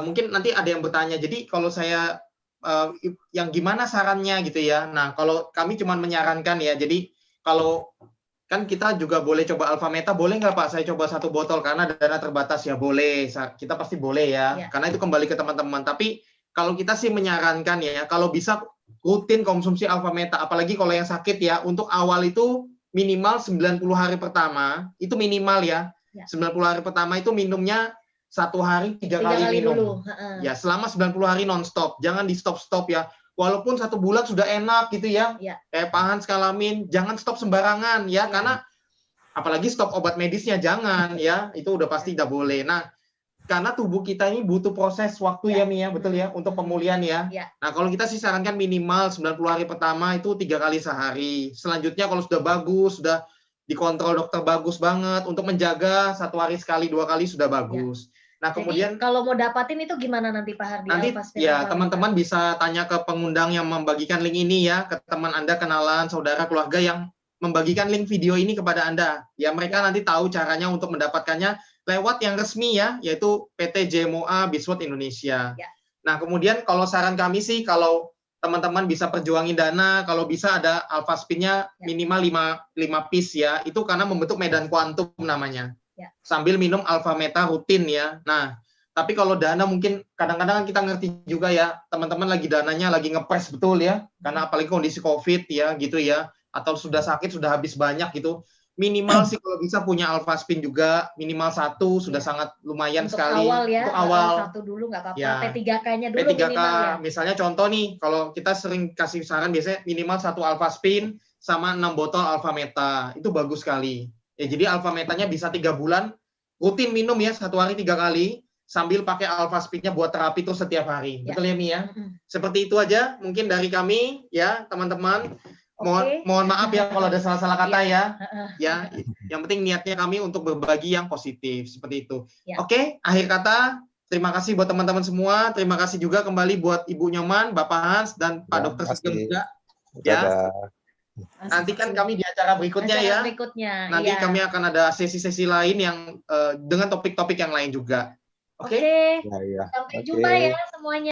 mungkin nanti ada yang bertanya. Jadi kalau saya yang gimana sarannya gitu ya. Nah, kalau kami cuma menyarankan ya. Jadi kalau kan kita juga boleh coba Avameta, boleh nggak Pak saya coba 1 botol karena dana terbatas ya, boleh. Kita pasti boleh ya. Karena itu kembali ke teman-teman. Tapi kalau kita sih menyarankan ya, kalau bisa rutin konsumsi Avameta, apalagi kalau yang sakit ya, untuk awal itu minimal 90 hari pertama, itu minimal ya. 90 hari pertama itu minumnya 1 hari 3 kali minum. Dulu. Ya, selama 90 hari non-stop. Jangan di stop-stop ya. Walaupun 1 bulan sudah enak gitu ya. Kayak Pak Hans Kalamin, jangan stop sembarangan ya. Karena apalagi stop obat medisnya, jangan ya. Itu udah pasti tidak boleh. Nah, karena tubuh kita ini butuh proses waktu ya Mia, betul ya, untuk pemulihan ya. Nah, kalau kita sih sarankan minimal 90 hari pertama itu 3 kali sehari. Selanjutnya kalau sudah bagus, sudah dikontrol dokter bagus banget, untuk menjaga 1 hari sekali 2 kali sudah bagus. Nah, kemudian jadi, kalau mau dapatin itu gimana nanti Pak Hardi? Nanti ya teman-teman bisa tanya ke pengundang yang membagikan link ini ya, ke teman Anda, kenalan, saudara, keluarga yang membagikan link video ini kepada Anda. Ya, mereka nanti tahu caranya untuk mendapatkannya lewat yang resmi ya, yaitu PT JMOA Biswot Indonesia. Nah, kemudian kalau saran kami sih, kalau teman-teman bisa perjuangin dana, kalau bisa ada Alfaspinnya minimal 5 piece ya, itu karena membentuk medan kuantum namanya. Sambil minum Avameta rutin ya. Nah, tapi kalau dana mungkin kadang-kadang kita ngerti juga ya, teman-teman lagi dananya lagi ngepres betul ya, karena apalagi kondisi COVID ya gitu ya, atau sudah sakit, sudah habis banyak gitu. Minimal sih kalau bisa punya Alfaspin juga, minimal 1 sudah sangat lumayan untuk sekali. Awal ya, untuk awal 1 dulu nggak apa-apa. Ya. P3K-nya dulu P3K, minimal ya. Misalnya contoh nih, kalau kita sering kasih saran biasanya minimal 1 Alfaspin sama 6 botol Avameta. Itu bagus sekali. Ya, jadi Avametanya bisa 3 bulan rutin minum ya, 1 hari 3 kali sambil pakai Alfaspinnya buat terapi terus setiap hari. Betul ya Mi ya? Seperti itu aja mungkin dari kami ya, teman-teman. Mohon maaf ya kalau ada salah-salah kata ya. Ya, yang penting niatnya kami untuk berbagi yang positif seperti itu. Oke, akhir kata Terima kasih buat teman-teman semua. Terima kasih juga kembali buat Ibu Nyoman, Bapak Hans, dan Pak Dokter Sugeng juga. Ya. Nantikan kami di acara berikutnya ya. Nanti kami akan ada sesi-sesi lain yang dengan topik-topik yang lain juga. Oke. Sampai jumpa ya semuanya.